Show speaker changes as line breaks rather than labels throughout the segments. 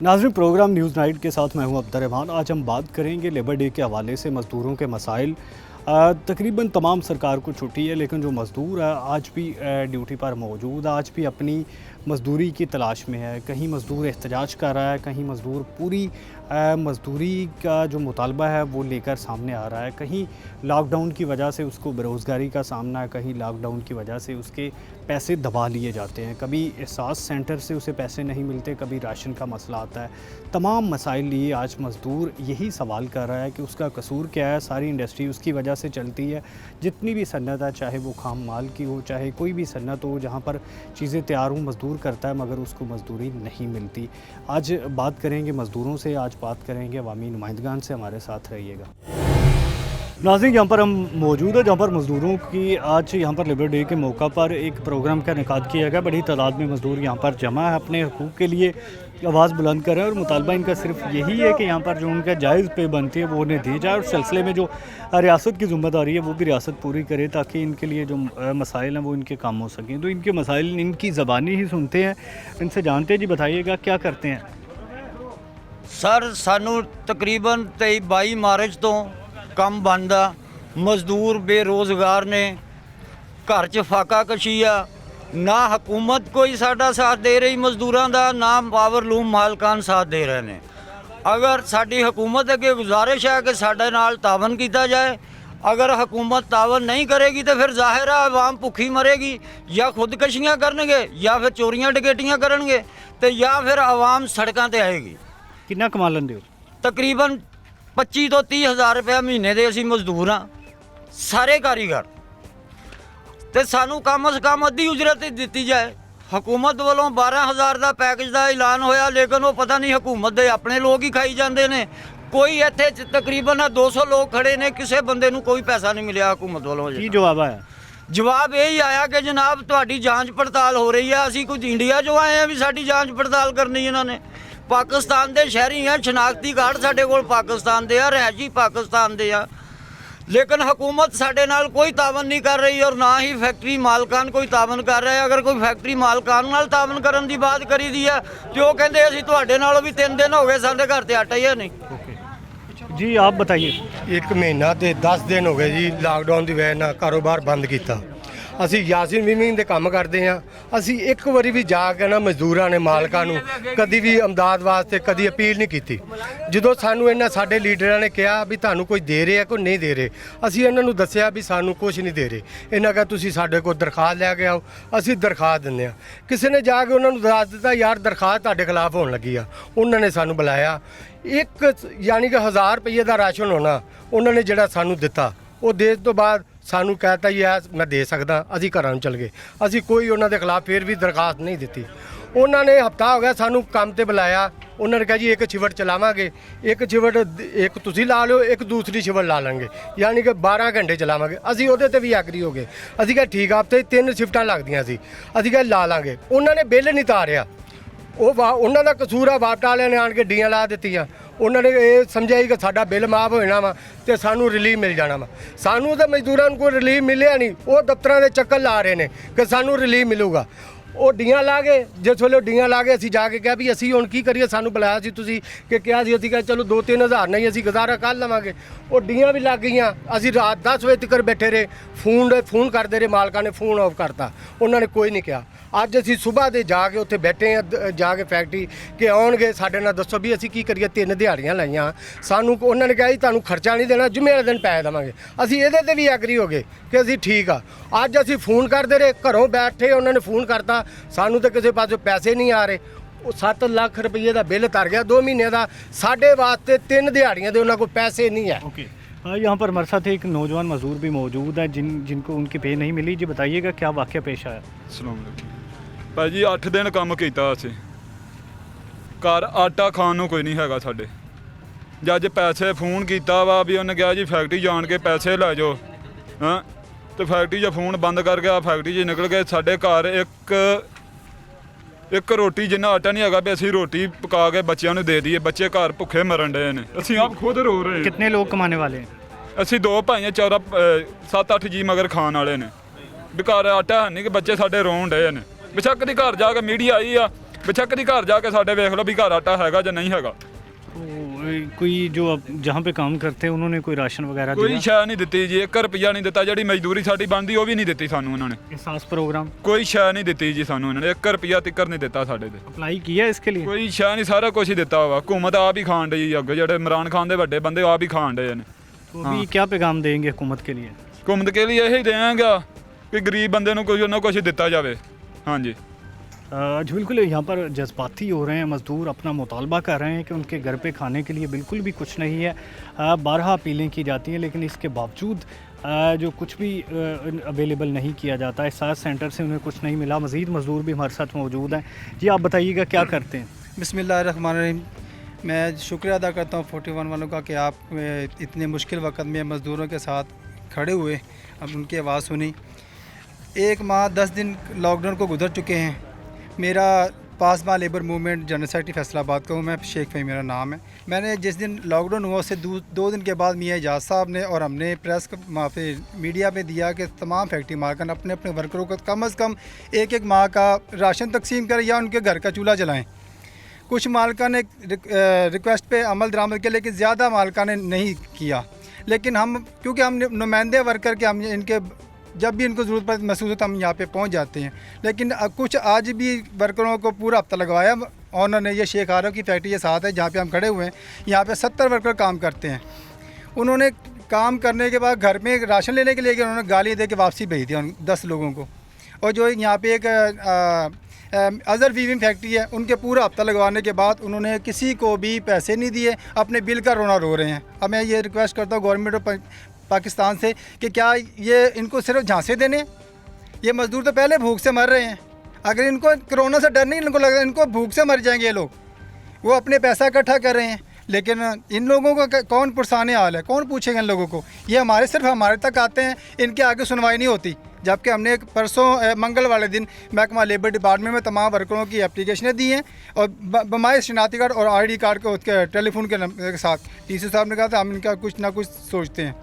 नाज़रीन, programme news night के साथ मैं हूं अब्दुर्रहमान। आज हम बात करेंगे लेबर डे के हवाले से मज़दूरों के मसाइल। तकरीबन तमाम सरकार को छुट्टी है, लेकिन जो मज़दूर है आज भी ड्यूटी पर मौजूद, आज भी अपनी मज़दूरी की तलाश में है। कहीं मज़दूर एहतजाज कर रहा है, कहीं मज़दूर पूरी मज़दूरी का जो मुतालबा है वो लेकर सामने आ रहा है। कहीं लॉकडाउन की वजह से उसको बेरोज़गारी का सामना है, कहीं लॉकडाउन की वजह से उसके पैसे दबा लिए जाते हैं, कभी एहसास सेंटर से उसे पैसे नहीं मिलते, कभी राशन का मसला आता है। तमाम मसाइल लिए आज मज़दूर यही सवाल कर रहा है कि उसका कसूर क्या है। सारी इंडस्ट्री उसकी वजह से चलती है। जितनी भी सन्नत है, चाहे वो खाम माल की हो, चाहे कोई भी सन्नत हो, जहाँ पर चीज़ें तैयार हों, मज़दूर करता है मगर उसको मज़दूरी नहीं मिलती। आज बात करेंगे मज़दूरों से, आज बात करेंगे अवामी नुमाइंदगान से। हमारे साथ रहिएगा। नाज़रीन, यहाँ पर हम मौजूद है जहाँ पर मज़दूरों की आज यहाँ पर लेबर डे के मौका पर एक प्रोग्राम का इनेकाद किया गया। बड़ी तादाद में मज़दूर यहाँ पर जमा है, अपने हकूक़ के लिए आवाज़ बुलंद कर रहे हैं और मुतालबा इनका सिर्फ यही है कि यहाँ पर जो उनका जायज़ पे बनती है वो उन्हें दी जाए और सिलसिले में जो रियासत की ज़िम्मेदारी है वो भी रियासत पूरी करे, ताकि इनके लिए जो मसाइल हैं वो इनके काम हो सकें। तो इनके मसाइल इनकी ज़बानी ही सुनते हैं, इनसे जानते हैं। जी बताइएगा, क्या करते हैं
सर? सानू तकरीबन 23-22 मार्च तो ਕੰਮ ਬੰਦਾ, ਮਜ਼ਦੂਰ ਬੇਰੋਜ਼ਗਾਰ ਨੇ, ਘਰ 'ਚ ਫਾਕਾ ਕਸ਼ੀ ਆ। ਨਾ ਹਕੂਮਤ ਕੋਈ ਸਾਡਾ ਸਾਥ ਦੇ ਰਹੀ ਮਜ਼ਦੂਰਾਂ ਦਾ, ਨਾ ਪਾਵਰਲੂਮ ਮਾਲਕਾਨ ਸਾਥ ਦੇ ਰਹੇ ਨੇ। ਅਗਰ ਸਾਡੀ ਹਕੂਮਤ ਅੱਗੇ ਗੁਜ਼ਾਰਿਸ਼ ਹੈ ਕਿ ਸਾਡੇ ਨਾਲ ਤਾਵਨ ਕੀਤਾ ਜਾਏ। अगर हुकूमत तावन नहीं करेगी तो फिर ज़ाहिर है आवाम भुखी मरेगी, या खुदकशियाँ करनगे, या फिर चोरियाँ डकैतियाँ करनगे, तो या फिर आवाम सड़कों पर आएगी।
कितना कमा लेंदे हो?
तकरीबन 25 ਤੋਂ 30 ਹਜ਼ਾਰ ਰੁਪਏ ਮਹੀਨੇ ਦੇ ਅਸੀਂ ਮਜ਼ਦੂਰ ਹਾਂ, ਸਾਰੇ ਕਾਰੀਗਰ। ਤੇ ਸਾਨੂੰ ਕਮ ਸੇ ਕਮ ਅੱਧੀ ਉਜਰਤ ਹੀ ਦਿੱਤੀ ਜਾਏ। ਹਕੂਮਤ ਵੱਲੋਂ 12,000 ਦਾ ਪੈਕੇਜ ਦਾ ਐਲਾਨ ਹੋਇਆ, ਲੇਕਿਨ ਉਹ ਪਤਾ ਨਹੀਂ ਹਕੂਮਤ ਦੇ ਆਪਣੇ ਲੋਕ ਹੀ ਖਾਈ ਜਾਂਦੇ ਨੇ। ਕੋਈ ਇੱਥੇ ਤਕਰੀਬਨ 200 ਲੋਕ ਖੜੇ ਨੇ, ਕਿਸੇ ਬੰਦੇ ਨੂੰ ਕੋਈ ਪੈਸਾ ਨਹੀਂ ਮਿਲਿਆ ਹਕੂਮਤ ਵੱਲੋਂ।
ਕੀ ਜਵਾਬ ਆਇਆ?
ਜਵਾਬ ਇਹ ਹੀ ਆਇਆ ਕਿ ਜਨਾਬ ਤੁਹਾਡੀ ਜਾਂਚ ਪੜਤਾਲ ਹੋ ਰਹੀ ਹੈ। ਅਸੀਂ ਕੁਝ ਇੰਡੀਆ 'ਚੋਂ ਆਏ ਹਾਂ ਵੀ ਸਾਡੀ ਜਾਂਚ ਪੜਤਾਲ ਕਰਨੀ ਇਹਨਾਂ ਨੇ। ਪਾਕਿਸਤਾਨ ਦੇ ਸ਼ਹਿਰੀ ਆ, ਸ਼ਨਾਖਤੀ ਕਾਰਡ ਸਾਡੇ ਕੋਲ ਪਾਕਿਸਤਾਨ ਦੇ ਆ, ਰਹਿਸ਼ੀ ਪਾਕਿਸਤਾਨ ਦੇ ਆ, ਲੇਕਿਨ ਹਕੂਮਤ ਸਾਡੇ ਨਾਲ ਕੋਈ ਤਾਵਨ ਨਹੀਂ ਕਰ ਰਹੀ ਔਰ ਨਾ ਹੀ ਫੈਕਟਰੀ ਮਾਲਕਾਨ ਕੋਈ ਤਾਵਨ ਕਰ ਰਿਹਾ। ਅਗਰ ਕੋਈ ਫੈਕਟਰੀ ਮਾਲਕਾਨ ਨਾਲ ਤਾਵਨ ਕਰਨ ਦੀ ਬਾਤ ਕਰੀਦੀ ਆ ਤੇ ਉਹ ਕਹਿੰਦੇ ਅਸੀਂ ਤੁਹਾਡੇ ਨਾਲੋਂ ਵੀ 3 ਦਿਨ ਹੋ ਗਏ, ਸਾਡੇ ਘਰ ਤੇ ਆਟਾ ਹੀ ਹੈ ਨਹੀਂ।
जी आप बताइए।
1 ਮਹੀਨਾ ਤੇ 10 ਦਿਨ ਹੋ ਗਏ ਜੀ ਲਾਕਡਾਊਨ ਦੀ ਵਜ੍ਹਾ ਨਾਲ ਕਾਰੋਬਾਰ ਬੰਦ ਕੀਤਾ। ਅਸੀਂ ਯਾਸੀਨ ਵੀਵਿੰਗ ਦੇ ਕੰਮ ਕਰਦੇ ਹਾਂ। ਅਸੀਂ ਇੱਕ ਵਾਰੀ ਵੀ ਜਾ ਕੇ ਨਾ ਮਜ਼ਦੂਰਾਂ ਨੇ ਮਾਲਕਾਂ ਨੂੰ ਕਦੀ ਵੀ ਇਮਦਾਦ ਵਾਸਤੇ ਕਦੀ ਅਪੀਲ ਨਹੀਂ ਕੀਤੀ। ਜਦੋਂ ਸਾਨੂੰ ਇਹਨਾਂ ਸਾਡੇ ਲੀਡਰਾਂ ਨੇ ਕਿਹਾ ਵੀ ਤੁਹਾਨੂੰ ਕੋਈ ਦੇ ਰਿਹਾ ਕੋਈ ਨਹੀਂ ਦੇ ਰਹੇ, ਅਸੀਂ ਇਹਨਾਂ ਨੂੰ ਦੱਸਿਆ ਵੀ ਸਾਨੂੰ ਕੁਝ ਨਹੀਂ ਦੇ ਰਹੇ। ਇਹਨਾਂ ਕਿਹਾ ਤੁਸੀਂ ਸਾਡੇ ਕੋਲ ਦਰਖਾਸਤ ਲੈ ਕੇ ਆਓ, ਅਸੀਂ ਦਰਖਾਸਤ ਦਿੰਦੇ ਹਾਂ। ਕਿਸੇ ਨੇ ਜਾ ਕੇ ਉਹਨਾਂ ਨੂੰ ਦੱਸ ਦਿੱਤਾ ਯਾਰ ਦਰਖਾਸਤ ਤੁਹਾਡੇ ਖਿਲਾਫ ਹੋਣ ਲੱਗੀ ਆ। ਉਹਨਾਂ ਨੇ ਸਾਨੂੰ ਬੁਲਾਇਆ, ਇੱਕ ਯਾਨੀ ਕਿ 1000 ਰੁਪਏ ਦਾ ਰਾਸ਼ਨ ਹੋਣਾ ਉਹਨਾਂ ਨੇ ਜਿਹੜਾ ਸਾਨੂੰ ਦਿੱਤਾ। ਉਹ ਦੇਣ ਤੋਂ ਬਾਅਦ ਸਾਨੂੰ ਕਹਿਤਾ ਜੀ ਐ ਮੈਂ ਦੇ ਸਕਦਾ, ਅਸੀਂ ਘਰਾਂ ਨੂੰ ਚਲ ਗਏ। ਅਸੀਂ ਕੋਈ ਉਹਨਾਂ ਦੇ ਖਿਲਾਫ ਫਿਰ ਵੀ ਦਰਖਾਸਤ ਨਹੀਂ ਦਿੱਤੀ। ਉਹਨਾਂ ਨੇ ਹਫਤਾ ਹੋ ਗਿਆ ਸਾਨੂੰ ਕੰਮ ਤੇ ਬੁਲਾਇਆ। ਉਹਨਾਂ ਨੇ ਕਿਹਾ ਜੀ ਇੱਕ ਸ਼ਿਫਟ ਚਲਾਵਾਂਗੇ, ਇੱਕ ਸ਼ਿਫਟ ਇੱਕ ਤੁਸੀਂ ਲਾ ਲਿਓ, ਇੱਕ ਦੂਸਰੀ ਸ਼ਿਫਟ ਲਾ ਲਾਂਗੇ, ਯਾਨੀ ਕਿ 12 ਘੰਟੇ ਚਲਾਵਾਂਗੇ। ਅਸੀਂ ਉਹਦੇ ਤੇ ਵੀ ਐਗਰੀ ਹੋ ਗਏ। ਅਸੀਂ ਕਿਹਾ ਠੀਕ ਆ, ਹਫਤੇ 3 ਸ਼ਿਫਟਾਂ ਲੱਗਦੀਆਂ ਸੀ, ਅਸੀਂ ਕਿਹਾ ਲਾ ਲਾਂਗੇ। ਉਹਨਾਂ ਨੇ ਬਿੱਲ ਨਹੀਂ ਤਾਰਿਆ। ਉਹਨਾਂ ਦਾ ਕਸੂਰ ਆ, ਵਾਪਟਾ ਵਾਲਿਆਂ ਨੇ ਆਣ ਕੇ ਡੀਆਂ ਲਾ ਦਿੱਤੀਆਂ। ਉਹਨਾਂ ਨੇ ਇਹ ਸਮਝਿਆ ਕਿ ਸਾਡਾ ਬਿੱਲ ਮਾਫ ਹੋ ਜਾਣਾ ਵਾ ਤੇ ਸਾਨੂੰ ਰਿਲੀਫ ਮਿਲ ਜਾਣਾ ਵਾ। ਸਾਨੂੰ ਤਾਂ ਮਜ਼ਦੂਰਾਂ ਨੂੰ ਕੋਈ ਰਿਲੀਫ ਮਿਲਿਆ ਨਹੀਂ। ਉਹ ਦਫ਼ਤਰਾਂ ਦੇ ਚੱਕਰ ਲਾ ਰਹੇ ਨੇ ਕਿ ਸਾਨੂੰ ਰਿਲੀਫ ਮਿਲੂਗਾ। ਉਹ ਡੀਆਂ ਲਾ ਗਏ। ਜਿਸ ਵੇਲੇ ਡੀਆਂ ਲਾ ਗਏ ਅਸੀਂ ਜਾ ਕੇ ਕਿਹਾ ਵੀ ਅਸੀਂ ਹੁਣ ਕੀ ਕਰੀਏ, ਸਾਨੂੰ ਬੁਲਾਇਆ ਸੀ ਤੁਸੀਂ ਕਿ ਕਿਹਾ ਸੀ, ਅਸੀਂ ਕਿਹਾ ਚਲੋ 2-3 ਹਜ਼ਾਰ ਨਹੀਂ ਅਸੀਂ ਗੁਜ਼ਾਰਾ ਕਰ ਲਵਾਂਗੇ। ਉਹ ਡੀਆਂ ਵੀ ਲੱਗ ਗਈਆਂ। ਅਸੀਂ ਰਾਤ 10 ਵਜੇ ਤੱਕ ਬੈਠੇ ਰਹੇ, ਫੋਨ ਕਰਦੇ ਰਹੇ, ਮਾਲਕਾਂ ਨੇ ਫੋਨ ਆਫ ਕਰਤਾ, ਉਹਨਾਂ ਨੇ ਕੋਈ ਨਹੀਂ ਕਿਹਾ। ਅੱਜ ਅਸੀਂ ਸਵੇਰ ਦੇ ਜਾ ਕੇ ਉੱਥੇ ਬੈਠੇ ਹਾਂ, ਜਾ ਕੇ ਫੈਕਟਰੀ ਕਿ ਆਉਣਗੇ ਸਾਡੇ ਨਾਲ ਦੱਸੋ ਵੀ ਅਸੀਂ ਕੀ ਕਰੀਏ। 3 ਦਿਹਾੜੀਆਂ ਲਾਈਆਂ ਸਾਨੂੰ। ਉਹਨਾਂ ਨੇ ਕਿਹਾ ਜੀ ਤੁਹਾਨੂੰ ਖਰਚਾ ਨਹੀਂ ਦੇਣਾ, ਜੁਮੇ ਵਾਲੇ ਦਿਨ ਪੈਸੇ ਦੇਵਾਂਗੇ। ਅਸੀਂ ਇਹਦੇ ਤੇ ਵੀ ਐਗਰੀ ਹੋ ਗਏ ਕਿ ਅਸੀਂ ਠੀਕ ਆ। ਅੱਜ ਅਸੀਂ ਫੋਨ ਕਰਦੇ ਰਹੇ, ਘਰੋਂ ਬੈਠੇ ਉਹਨਾਂ ਨੇ ਫੋਨ ਕਰਤਾ, ਸਾਨੂੰ ਤਾਂ ਕਿਸੇ ਪਾਸੋਂ ਪੈਸੇ ਨਹੀਂ ਆ ਰਹੇ। ਉਹ 7 ਲੱਖ ਰੁਪਏ ਦਾ ਬਿੱਲ ਤਰ ਗਿਆ 2 ਮਹੀਨੇ ਦਾ। ਸਾਡੇ ਵਾਸਤੇ 3 ਦਿਹਾੜੀਆਂ ਦੇ ਉਹਨਾਂ ਕੋਲ ਪੈਸੇ नहीं है।
ओके, यहाँ पर हमारे साथ एक नौजवान मजदूर भी मौजूद है जिनको उनकी पे नहीं मिली। जी बताइएगा क्या वाक़या पेश आया?
ਸਲਾਮ ਭਾਜੀ 8 ਦਿਨ ਕੰਮ ਕੀਤਾ ਅਸੀਂ, ਘਰ ਆਟਾ ਖਾਣ ਨੂੰ ਕੋਈ ਨਹੀਂ ਹੈਗਾ ਸਾਡੇ। ਜੱਜ ਪੈਸੇ ਫੋਨ ਕੀਤਾ ਵਾ ਵੀ ਉਹਨੇ ਕਿਹਾ ਜੀ ਫੈਕਟਰੀ ਜਾਣ ਕੇ ਪੈਸੇ ਲੈ ਜਾਓ। ਹਾਂ ਤੇ ਫੈਕਟਰੀ 'ਚ ਫੋਨ ਬੰਦ ਕਰ ਗਿਆ, ਫੈਕਟਰੀ 'ਚ ਨਿਕਲ ਗਏ। ਸਾਡੇ ਘਰ ਇੱਕ ਰੋਟੀ ਜਿੰਨਾ ਆਟਾ ਨਹੀਂ ਹੈਗਾ ਵੀ ਅਸੀਂ ਰੋਟੀ ਪਕਾ ਕੇ ਬੱਚਿਆਂ ਨੂੰ ਦੇ ਦਈਏ। ਬੱਚੇ ਘਰ ਭੁੱਖੇ ਮਰਨ ਡਏ ਨੇ, ਅਸੀਂ ਆਪ ਖੁਦ ਰੋ ਰਹੇ।
कितने लोग कमाने वाले हैं?
ਅਸੀਂ 2 ਭਾਈ 7-8 ਜੀ ਮਗਰ ਖਾਣ ਵਾਲੇ ਨੇ। ਵੀ ਘਰ ਆਟਾ ਹੈ ਨਹੀਂ ਕਿ ਬੱਚੇ ਸਾਡੇ ਰੋਣ ਡਏ ਨੇ। ਬੇਸ਼ੱਕ ਦੀ ਘਰ ਜਾ ਕੇ ਮੀਡੀਆ ਆਈ ਆ, बेशੱਕ ਦੀ ਘਰ ਜਾ ਕੇ ਸਾਡੇ ਵੇਖ ਲਓ ਵੀ ਘਰ ਆਟਾ ਹੈਗਾ ਜਾਂ ਨਹੀਂ ਹੈਗਾ।
तो कोई जो अब जहाँ पे काम करते हैं उन्होंने कोई राशन वगैरह
ਕੋਈ
दिया?
ਸ਼ੈ ਨਹੀਂ ਦਿੱਤੀ ਜੀ, 1 ਰੁਪਿਆ ਨਹੀਂ ਦਿੱਤਾ। ਜਿਹੜੀ ਮਜ਼ਦੂਰੀ ਸਾਡੀ ਬਣਦੀ ਉਹ ਵੀ ਨਹੀਂ ਦਿੱਤੀ ਸਾਨੂੰ ਉਹਨਾਂ ਨੇ।
एहसास प्रोग्राम
ਕੋਈ ਸ਼ੈ ਨਹੀਂ ਦਿੱਤੀ ਜੀ ਸਾਨੂੰ ਉਹਨਾਂ ਨੇ, 1 ਰੁਪਿਆ ਤਿੱਕਰ ਨਹੀਂ ਦਿੱਤਾ ਸਾਡੇ ਤੇ।
अप्लाई किया इसके लिए?
ਕੋਈ ਸ਼ੈ ਨਹੀਂ, ਸਾਰਾ ਕੁਝ ਹੀ ਦਿੱਤਾ ਵਾ। हुकूमत ਆਪ ਹੀ ਖਾਣ ਡਈ ਅੱਗੇ, ਜਿਹੜੇ ਇਮਰਾਨ ਖਾਨ ਦੇ ਵੱਡੇ ਬੰਦੇ ਉਹ ਆਪ ਹੀ ਖਾਣ ਡਏ ਨੇ।
तो अभी क्या पैगाम देंगे हुकूमत के लिए?
हुकूमत के लिए यही देंगे कि गरीब बंदे ਨੂੰ कुछ ना कुछ दिता जावे। हाँ जी
जी बिल्कुल, यहाँ पर जज्बाती हो रहे हैं मज़दूर, अपना मुतालबा कर रहे हैं कि उनके घर पे खाने के लिए बिल्कुल भी कुछ नहीं है। 12 अपीलें की जाती हैं लेकिन इसके बावजूद जो कुछ भी अवेलेबल नहीं किया जाता। एहसास सेंटर से उन्हें कुछ नहीं मिला। मज़ीद मज़दूर भी हमारे साथ मौजूद हैं। जी आप बताइएगा क्या करते हैं?
बिस्मिल्लाहिर्रहमानिर्रहीम। मैं शुक्रिया अदा करता हूँ 41 वालों का कि आप इतने मुश्किल वक्त में मज़दूरों के साथ खड़े हुए, अब उनकी आवाज़ सुनी। 1 माह 10 दिन लॉकडाउन को गुजर चुके हैं। मेरा पासबा labour movement general secretary Faisalabad का हूँ मैं, शेख फ़हीम मेरा नाम है। मैंने जिस दिन लॉकडाउन हुआ उससे 2 दिन के बाद मियाँ एजाज साहब ने और हमने प्रेस माफी मीडिया पे दिया कि तमाम फैक्ट्री मार्कन अपने अपने वर्करों को कम से कम 1 माह का राशन तकसीम करें या उनके घर का चूल्हा जलाएँ। कुछ मालिका ने रिक्वेस्ट पे अमल दरामद किया लेकिन ज़्यादा मालिका ने नहीं किया। लेकिन हम क्योंकि हम नुमाइंदे वर्कर के, हम इनके जब भी इनको ज़रूरत पड़ती महसूस होता हम यहाँ पे पहुँच जाते हैं। लेकिन कुछ आज भी वर्करों को पूरा हफ्ता लगवाया ऑनर ने। ये शेख आरव की फैक्ट्री के साथ है जहाँ पे हम खड़े हुए हैं। यहाँ पे 70 वर्कर काम करते हैं। उन्होंने काम करने के बाद घर में राशन लेने के लिए गए, उन्होंने गाली दे के वापसी भेज दी 10 लोगों को। और जो यहाँ पे एक अज़र वीविंग फैक्ट्री है, उनके पूरा हफ्ता लगवाने के बाद उन्होंने किसी को भी पैसे नहीं दिए, अपने बिल का रोना रो रहे हैं। अब मैं ये रिक्वेस्ट करता हूँ गवर्नमेंट ऑफ पाकिस्तान से कि क्या ये इनको सिर्फ झांसे देने? ये मज़दूर तो पहले भूख से मर रहे हैं। अगर इनको कोरोना से डर नहीं इनको लग रहा, इनको भूख से मर जाएंगे ये लोग। वो अपने पैसा इकट्ठा कर रहे हैं लेकिन इन लोगों का कौन पुरसाने हाल है, कौन पूछेगा इन लोगों को? ये सिर्फ हमारे तक आते हैं, इनके आगे सुनवाई नहीं होती। जबकि हमने एक परसों मंगल वाले दिन महकमा लेबर डिपार्टमेंट में तमाम वर्करों की एप्लीकेशनें दी हैं और बमाए शनाख्ती कार्ड और ID कार्ड को उसके टेलीफोन के साथ TC साहब ने कहा था हम इनका कुछ ना कुछ सोचते हैं।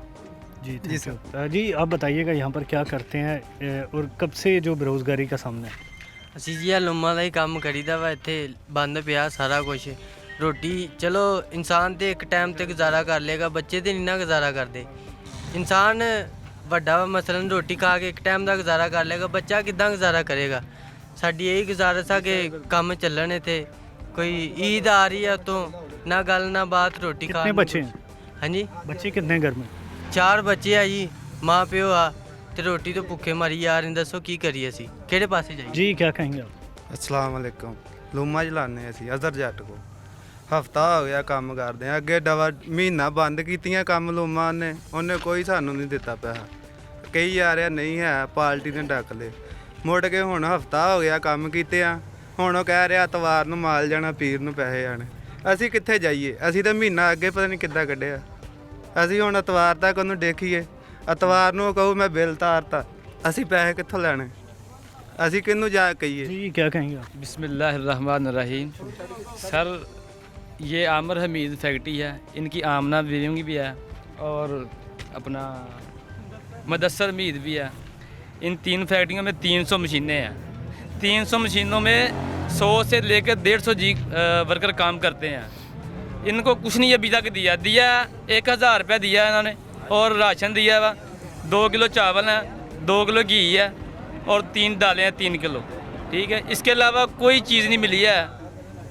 जी सर। जी आप बताइएगा यहाँ पर क्या करते हैं और कब से जो बेरोज़गारी का सामना है?
ਅਸੀਂ ਜੀ ਲੰਮਾ ਦਾ ਹੀ ਕੰਮ ਕਰੀਦਾ ਵਾ, ਇੱਥੇ ਬੰਦ ਪਿਆ ਸਾਰਾ ਕੁਝ। ਰੋਟੀ ਚਲੋ ਇਨਸਾਨ ਤੇ ਇੱਕ ਟਾਈਮ ਤੇ ਗੁਜ਼ਾਰਾ ਕਰ ਲੇਗਾ, ਬੱਚੇ ਤੇ ਨਹੀਂ ਨਾ ਗੁਜ਼ਾਰਾ ਕਰਦੇ। ਇਨਸਾਨ ਵੱਡਾ ਵਾ, ਮਸਲਨ ਰੋਟੀ ਖਾ ਕੇ ਇੱਕ ਟਾਈਮ ਦਾ ਗੁਜ਼ਾਰਾ ਕਰ ਲੇਗਾ, ਬੱਚਾ ਕਿੱਦਾਂ ਗੁਜ਼ਾਰਾ ਕਰੇਗਾ? ਸਾਡੀ ਇਹੀ ਗੁਜ਼ਾਰਿਸ਼ ਆ ਕਿ ਕੰਮ ਚੱਲਣ ਇੱਥੇ। ਕੋਈ ईद आ रही है तो ना गल ना बात, रोटी खा।
कितने बच्चे हैं?
हाँ जी
बच्चे कितने घर में?
4 ਬੱਚੇ ਆ ਜੀ, ਮਾਂ ਪਿਓ ਆ ਤੇ ਰੋਟੀ ਤੋਂ ਭੁੱਖੇ ਮਰੀ ਯਾਰ। ਇਹਨੂੰ ਦੱਸੋ ਕੀ ਕਰੀਏ ਅਸੀਂ, ਕਿਹੜੇ ਪਾਸੇ ਜਾਈਏ?
जी क्या कहेंगे आप?
अस्सलाम वालेकुम। लूमा चलाने ਅਸੀਂ ਅਜ਼ਰ ਜੱਟ ਕੋ ਹਫਤਾ ਹੋ ਗਿਆ ਕੰਮ ਕਰਦੇ ਆ। ਅੱਗੇ ਡਵਾ ਮਹੀਨਾ ਬੰਦ ਕੀਤੀਆਂ ਕੰਮ ਲੂਮਾ ਨੇ, ਉਹਨੇ ਕੋਈ ਸਾਨੂੰ ਨਹੀਂ ਦਿੱਤਾ ਪੈਸਾ। ਕਈ ਆ ਰਿਹਾ ਨਹੀਂ ਹੈ, ਪਾਰਟੀ ਨੇ ਡੱਕ ਲਏ। ਮੁੜ ਕੇ ਹੁਣ ਹਫਤਾ ਹੋ ਗਿਆ ਕੰਮ ਕੀਤੇ ਆ, ਹੁਣ ਉਹ ਕਹਿ ਰਿਹਾ ਐਤਵਾਰ ਨੂੰ ਮਾਲ ਜਾਣਾ, ਪੀਰ ਨੂੰ ਪੈਸੇ ਆਣੇ। ਅਸੀਂ ਕਿੱਥੇ ਜਾਈਏ? ਅਸੀਂ ਤਾਂ ਮਹੀਨਾ ਅੱਗੇ ਪਤਾ ਨਹੀਂ ਕਿੱਦਾਂ ਕੱਢਿਆ। ਅਸੀਂ ਹੁਣ ਐਤਵਾਰ ਤੱਕ ਉਹਨੂੰ ਦੇਖੀਏ, ਐਤਵਾਰ ਨੂੰ ਕਹੂ ਮੈਂ ਬਿੱਲ ਤਾਰਤਾ, ਅਸੀਂ ਪੈਸੇ ਕਿੱਥੋਂ ਲੈਣੇ? ਅਸੀਂ ਕਿਹਨੂੰ ਜਾ ਕਹੀਏ?
जी क्या कहेंगे आप?
बिस्मिल्लाहिर्रहमानिर्रहीम। सर ये आमिर हमीद फैक्ट्री है, इनकी आमना वीविंग भी है और अपना मुदस्सर हमीद भी है। इन 3 फैक्ट्रियों में 300 मशीनें हैं। 300 मशीनों में 100 से लेकर 150 जी वर्कर काम करते हैं। इनको कुछ नहीं अभी तक दिया 1000 रुपये दिया इन्होंने और राशन दिया वा। 2 किलो चावल है, 2 किलो घी है और 3 दालें हैं 3 किलो। ठीक है, इसके अलावा कोई चीज़ नहीं मिली है।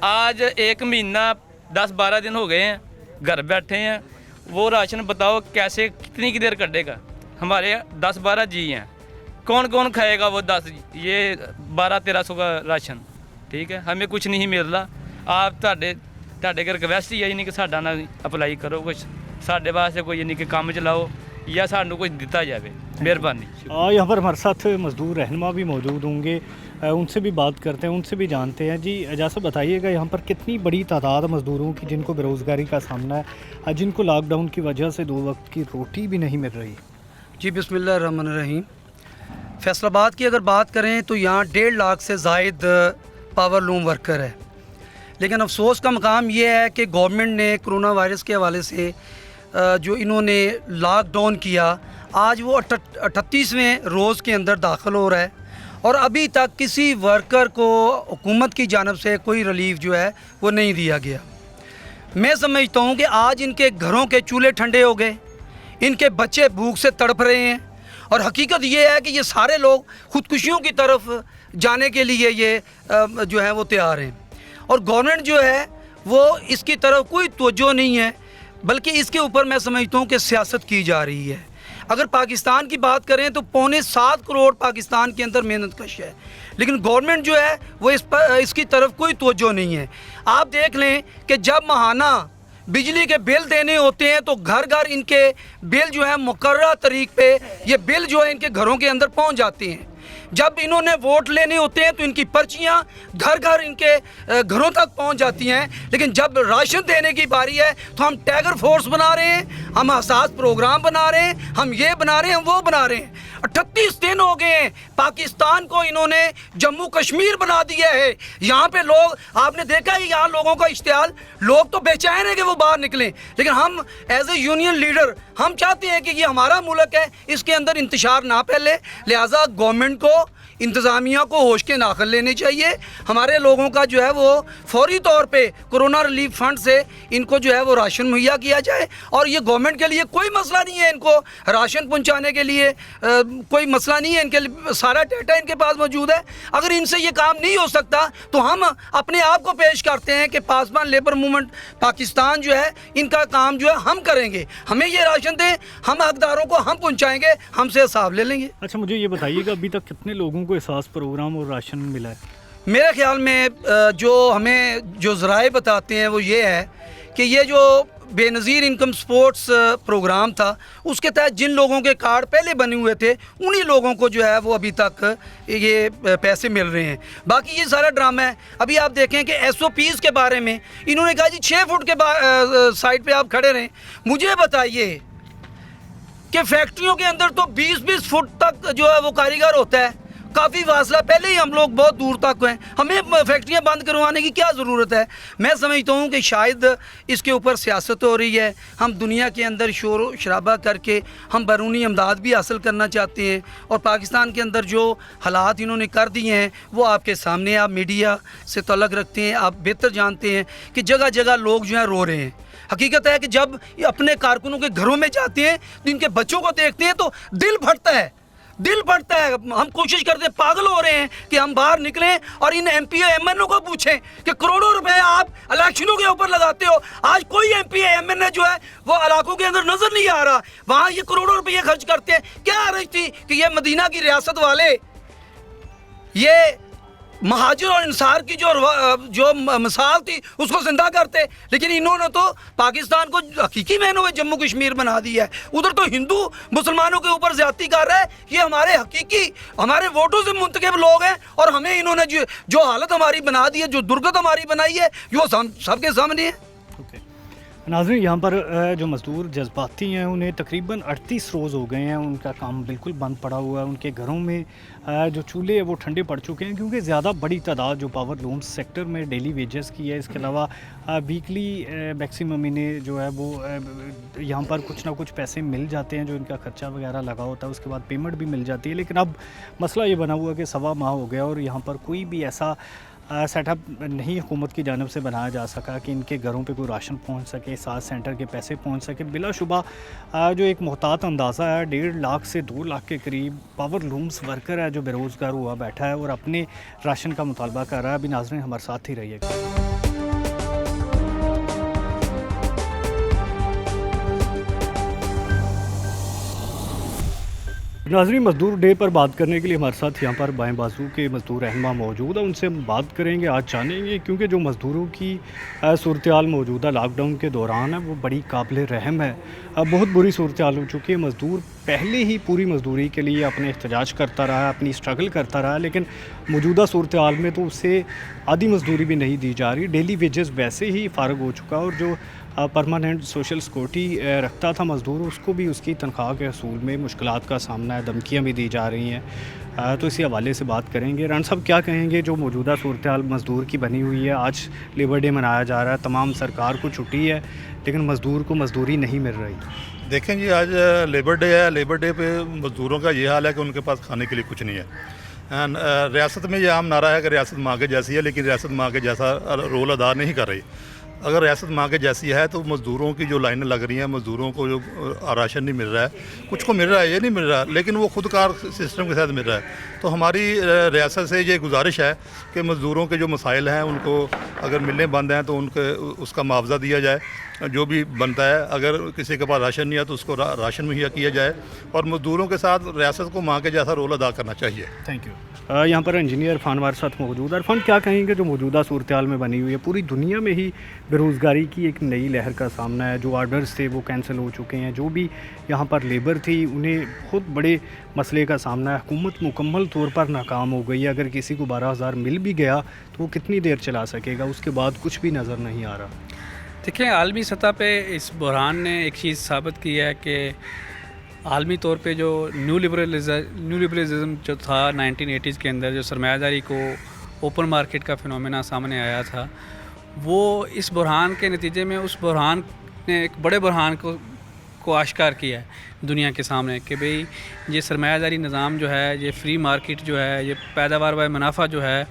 आज 1 महीना 10-12 दिन हो गए हैं, घर बैठे हैं। वो राशन बताओ कैसे कितनी की देर कटेगा? हमारे 10-12 जी हैं, कौन कौन खाएगा वो 10 ये 1200-1300 का राशन? ठीक है, हमें कुछ नहीं मिल रहा। आप ਤੁਹਾਡੇ ਘਰ ਰਿਕਵੈਸਟ ਹੀ ਹੈ ਯਾਨੀ ਕਿ ਸਾਡਾ ਨਾਲ ਅਪਲਾਈ ਕਰੋ, ਕੁਛ ਸਾਡੇ ਵਾਸਤੇ ਕੋਈ ਯਾਨੀ ਕਿ ਕੰਮ ਚਲਾਓ ਜਾਂ ਸਾਨੂੰ ਕੁਝ ਦਿੱਤਾ ਜਾਵੇ, ਮਿਹਰਬਾਨੀ।
यहाँ पर हमारे साथ मज़दूर रहनुमा भी मौजूद होंगे, उनसे भी बात करते हैं, उनसे भी जानते हैं। जी एजाज साहब बताइएगा यहाँ पर कितनी बड़ी तादाद मज़दूरों की जिनको बेरोज़गारी का सामना है, जिनको लॉकडाउन की वजह से 2 वक्त की रोटी भी नहीं मिल रही?
जी बिस्मिल्लाहिर्रहमानिर्रहीम। फैसलाबाद की अगर बात करें तो यहाँ 1.5 लाख से ज़ायद पावर लूम वर्कर है। लेकिन अफसोस का मकाम ये है कि गवर्नमेंट ने कोरोना वायरस के हवाले से जो इन्होंने लॉकडाउन किया, आज वो 38वें रोज़ के अंदर दाखिल हो रहा है और अभी तक किसी वर्कर को हुकूमत की जानब से कोई रिलीफ जो है वो नहीं दिया गया। मैं समझता हूँ कि आज इनके घरों के चूल्हे ठंडे हो गए, इनके बच्चे भूख से तड़प रहे हैं, और हकीकत ये है कि ये सारे लोग ख़ुदकुशियों की तरफ जाने के लिए ये जो है वो तैयार हैं, और गवर्नमेंट जो है वो इसकी तरफ कोई तवज्जो नहीं है, बल्कि इसके ऊपर मैं समझता हूँ कि सियासत की जा रही है। अगर पाकिस्तान की बात करें तो 6.25 करोड़ पाकिस्तान के अंदर मेहनत कश है, लेकिन गवर्नमेंट जो है वो इसकी तरफ कोई तवज्जो नहीं है। आप देख लें कि जब माहाना बिजली के बिल देने होते हैं तो घर घर इनके बिल जो है मुकर्रर तरीक पे ये बिल जो है इनके घरों के अंदर पहुंच जाते हैं। जब इन्होंने वोट लेने होते हैं तो इनकी पर्चियां घर घर इनके घरों तक पहुंच जाती हैं, लेकिन जब राशन देने की बारी है तो हम टैगर फोर्स बना रहे हैं, हम हसास प्रोग्राम बना रहे हैं, हम ये बना रहे हैं, हम वो बना रहे हैं। 38 दिन हो गए हैं पाकिस्तान को इन्होंने जम्मू कश्मीर बना दिया है। यहाँ पे लोग, आपने देखा ही यहाँ लोगों का इश्तियाल, लोग तो बेचैन है कि वो बाहर निकलें, लेकिन हम एज ए यूनियन लीडर हम चाहते हैं कि ये हमारा मुल्क है, इसके अंदर इंतशार ना फैले। लिहाजा गवर्नमेंट को, इंतज़ामिया को होश के नाखल लेने चाहिए। हमारे लोगों का जो है वो फौरी तौर पे कोरोना रिलीफ फंड से इनको जो है वो राशन मुहैया किया जाए, और ये गवर्नमेंट के लिए कोई मसला नहीं है, इनको राशन पहुंचाने के लिए कोई मसला नहीं है, इनके सारा डेटा इनके पास मौजूद है। अगर इनसे ये काम नहीं हो सकता तो हम अपने आप को पेश करते हैं कि पासवान लेबर मूवमेंट पाकिस्तान जो है इनका काम जो है हम करेंगे, हमें ये राशन दें, हम हकदारों को हम पहुँचाएँगे, हमसे हिसाब ले लेंगे।
अच्छा, मुझे ये बताइएगा अभी तक कितने लोगों को एहसास प्रोग्राम और राशन मिला है?
मेरे ख्याल में जो हमें जो ज़राए बताते हैं वो ये है कि ये जो बेनज़ीर इनकम सपोर्ट्स प्रोग्राम था उसके तहत जिन लोगों के कार्ड पहले बने हुए थे उन्हीं लोगों को जो है वो अभी तक ये पैसे मिल रहे हैं। बाकी ये सारा ड्रामा है। अभी आप देखें कि SOPs के बारे में इन्होंने कहा जी 6 फुट के साइड पे आप खड़े रहें। मुझे बताइए कि फैक्ट्रियों के अंदर तो 20-20 फुट तक जो है वो कारीगर होता है, काफ़ी फासला, पहले ही हम लोग बहुत दूर तक हैं, हमें फैक्ट्रियां बंद करवाने की क्या ज़रूरत है? मैं समझता हूँ कि शायद इसके ऊपर सियासत हो रही है। हम दुनिया के अंदर शोर शराबा करके हम बैरूनी इमदाद भी हासिल करना चाहते हैं, और पाकिस्तान के अंदर जो हालात इन्होंने कर दिए हैं वो आपके सामने, आप मीडिया से तल्लुक़ रखते हैं, आप बेहतर जानते हैं कि जगह जगह लोग जो हैं रो रहे हैं। हकीकत है कि जब अपने कारकुनों के घरों में जाते हैं तो इनके बच्चों को देखते हैं तो दिल फटता है, दिल फटता है। हम कोशिश करते हैं, पागल हो रहे हैं कि हम बाहर निकलें और इन MP MNO को पूछें कि करोड़ों रुपए आप इलेक्शनों के ऊपर लगाते हो। आज कोई MP MNO जो है वो इलाकों के अंदर नजर नहीं आ रहा, वहाँ ये करोड़ों रुपये खर्च करते हैं। क्या अर्ज थी कि ये मदीना की रियासत वाले ये महाजिर और इंसार की जो मिसाल थी उसको जिंदा करते, लेकिन इन्होंने तो पाकिस्तान को हकीकी मायनों में जम्मू कश्मीर बना दिया है। उधर तो हिंदू मुसलमानों के ऊपर ज्यादती कर रहा है। ये हमारे हकीकी, हमारे वोटों से मुंतखब लोग हैं, और हमें इन्होंने जो हालत हमारी बना दी है, जो दुर्गत हमारी बनाई है, वो सबके सामने है।
नाज़रीन, यहाँ पर जो मज़दूर जज्बाती हैं उन्हें तकरीबन 38 रोज़ हो गए हैं, उनका काम बिल्कुल बंद पड़ा हुआ है। उनके घरों में जो चूल्हे हैं वो ठंडे पड़ चुके हैं, क्योंकि ज़्यादा बड़ी तादाद जो पावर लूम्स सेक्टर में डेली वेजेस की है। इसके अलावा वीकली मैक्सिमम इन्हें जो है वो यहाँ पर कुछ ना कुछ पैसे मिल जाते हैं, जो इनका खर्चा वगैरह लगा होता है, उसके बाद पेमेंट भी मिल जाती है। लेकिन अब मसला ये बना हुआ है कि 1.25 माह हो गया और यहाँ पर कोई भी ऐसा सेटअप नहीं हुकूमत की जानिब से बनाया जा सका कि इनके घरों पे कोई राशन पहुंच सके, साथ सेंटर के पैसे पहुंच सके। बिलाशुबा जो एक मुहतात अंदाज़ा है, 1.5 लाख से 2 लाख के करीब पावर लूम्स वर्कर है जो बेरोज़गार हुआ बैठा है और अपने राशन का मुतालबा कर रहा है। अभी नाज़रीन हमारे साथ ही रहिएगा। नाज़रीन, मज़दूर डे पर बात करने के लिए हमारे साथ यहाँ पर बाएं बाजू के मज़दूर रहनुमा मौजूद है, उनसे हम बात करेंगे, आज जानेंगे, क्योंकि जो मज़दूरों की सूरत-ए-हाल मौजूदा लॉकडाउन के दौरान है वो बड़ी काबिल रहम है। बहुत बुरी सूरत-ए-हाल हो चुकी है। मज़दूर पहले ही पूरी मज़दूरी के लिए अपने एहतजाज करता रहा, अपनी स्ट्रगल करता रहा, लेकिन मौजूदा सूरत-ए-हाल में तो उसे आधी मज़दूरी भी नहीं दी जा रही। डेली वेजेस वैसे ही फ़ारग हो चुका, और जो परमानेंट सोशल सिक्योरिटी रखता था मज़दूर, उसको भी उसकी तनख्वाह के असूल में मुश्किलात का सामना है, धमकियाँ भी दी जा रही हैं। तो इसी हवाले से बात करेंगे। राना साहब, क्या कहेंगे जो मौजूदा सूरत-ए-हाल मज़दूर की बनी हुई है? आज लेबर डे मनाया जा रहा है, तमाम सरकार को छुट्टी है, लेकिन मज़दूर को मज़दूरी नहीं मिल रही।
देखें जी, आज लेबर डे है। लेबर डे पे मज़दूरों का ये हाल है कि उनके पास खाने के लिए कुछ नहीं है। रियासत में ये आम नारा है कि रियासत माँ के जैसी है, लेकिन रियासत माँ के जैसा रोल अदा नहीं कर रही। अगर रियासत माँ के जैसी है तो मज़दूरों की जो लाइनें लग रही हैं, मज़दूरों को जो राशन नहीं मिल रहा है, कुछ को मिल रहा है, ये नहीं मिल रहा, लेकिन वो खुदकार सिस्टम के साथ मिल रहा है। तो हमारी रियासत से ये गुजारिश है कि मज़दूरों के जो मसाइल हैं उनको अगर मिलने बंद हैं तो उनके उसका मुआवजा दिया जाए, जो भी बनता है। अगर किसी के पास राशन नहीं है तो उसको राशन मुहैया किया जाए, और मज़दूरों के साथ रियासत को माँ के जैसा रोल अदा करना चाहिए।
Thank you. यहाँ पर इंजीनियर इरफान हमारे साथ मौजूद है। इरफान, क्या कहेंगे जो मौजूदा सूरत हाल में बनी हुई है, पूरी दुनिया में ही बेरोज़गारी की एक नई लहर का सामना है, जो ऑर्डर्स थे वो कैंसिल हो चुके हैं, जो भी यहाँ पर लेबर थी उन्हें बहुत बड़े मसले का सामना है, हुकूमत मुकम्मल तौर पर नाकाम हो गई है। अगर किसी को 12,000 मिल भी गया तो वो कितनी देर चला सकेगा, उसके बाद कुछ भी नज़र नहीं आ रहा।
देखिए, आलमी सतह पे इस बहरान ने एक चीज़ साबित की है कि आलमी तौर पे जो न्यू लिबरलिज़म जो था 1980s के अंदर, जो सरमायादारी को ओपन मार्केट का फिनोमेना सामने आया था, वो इस बहरान के नतीजे में उस बहरान ने एक बड़े बहरान को आश्कार किया है दुनिया के सामने कि भाई ये सरमायादारी निज़ाम जो है, ये फ्री मार्केट जो है, ये पैदावार व मुनाफा जो है,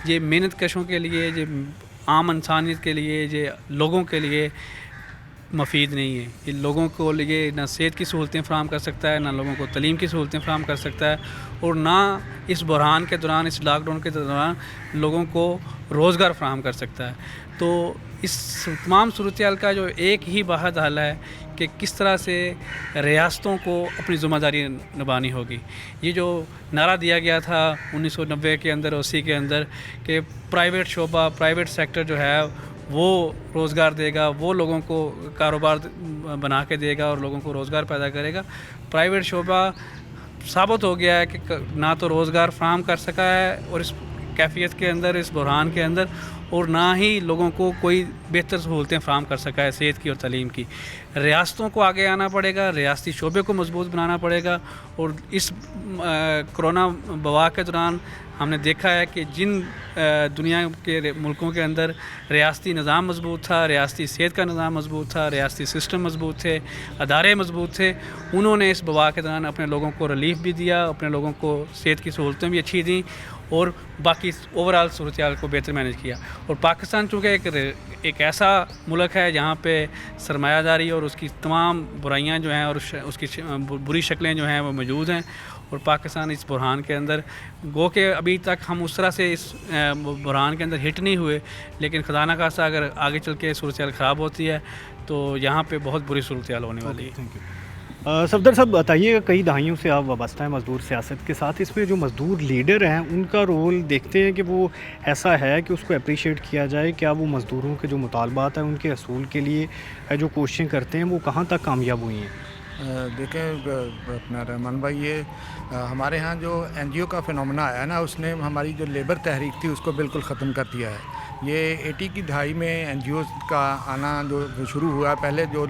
ये मेहनत कशों के लिए, ये आम इंसानियत के लिए, ये लोगों के लिए मुफीद नहीं है। ये लोगों को लिए ना सेहत की सहूलतें फ़राहम कर सकता है, ना लोगों को तलीम की सहूलतें फ़राहम कर सकता है, और ना इस बहरान के दौरान, इस लॉकडाउन के दौरान लोगों को रोज़गार फ़राहम कर सकता है। तो इस तमाम सूरत-ए-हाल का जो एक ही वाहिद हल है कि किस तरह से रियासतों को अपनी ज़िम्मेदारी निभानी होगी। ये जो नारा दिया गया था 1990 के अंदर, 80 के अंदर, कि प्राइवेट शोबा, प्राइवेट सेक्टर जो है वो रोज़गार देगा, वो लोगों को कारोबार बना के देगा और लोगों को रोज़गार पैदा करेगा। प्राइवेट शोबा साबित हो गया है कि ना तो रोज़गार फ़राहम कर सका है और इस कैफियत के अंदर, इस बहरान के अंदर, और ना ही लोगों को कोई बेहतर सहूलतें फ़राहम कर सका है सेहत की और तलीम की। रियासतों को आगे आना पड़ेगा, रियासती शोबे को मजबूत बनाना पड़ेगा। और इस कोरोना वबा के दौरान हमने देखा है कि जिन दुनिया के मुल्कों के अंदर रियासती निज़ाम मजबूत था, रियासती सेहत का निज़ाम मजबूत था, रियासती सिस्टम मजबूत थे, अदारे मजबूत थे, उन्होंने इस वबा के दौरान अपने लोगों को रिलीफ भी दिया, अपने लोगों को सेहत की सहूलतें भी अच्छी दी, और बाकी ओवरऑल सूरत-ए-हाल को बेहतर मैनेज किया। और पाकिस्तान चूँकि एक ऐसा मुल्क है जहाँ पे सरमायादारी और उसकी तमाम बुराइयाँ जो हैं और उसकी बुरी शक्लें जो हैं वो मौजूद हैं, और पाकिस्तान इस बहरान के अंदर गो के अभी तक हम उस तरह से इस बहरान के अंदर हिट नहीं हुए, लेकिन खुदा न खास्ता अगर आगे चल के सूरत-ए-हाल ख़राब होती है तो यहाँ पे बहुत बुरी सूरत-ए-हाल होने वाली है।
Thank you. सफदर साहब, बताइएगा, कई दहाइयों से आप वाबस्ता हैं मज़दूर सियासत के साथ, इसमें जो मज़दूर लीडर हैं उनका रोल देखते हैं कि वो ऐसा है कि उसको अप्रिशिएट किया जाए? क्या वो मज़दूरों के जो मुतालबात हैं उनके असूल के लिए जो कोशिशें करते हैं वो कहाँ तक कामयाब हुई हैं?
देखें अपना रहमान भाई, ये हमारे यहाँ जो NGO का फिनोमेना आया ना, उसने हमारी जो लेबर तहरीक थी उसको बिल्कुल ख़त्म कर दिया है। ये 80 की दहाई में NGOs का आना जो शुरू हुआ, पहले जो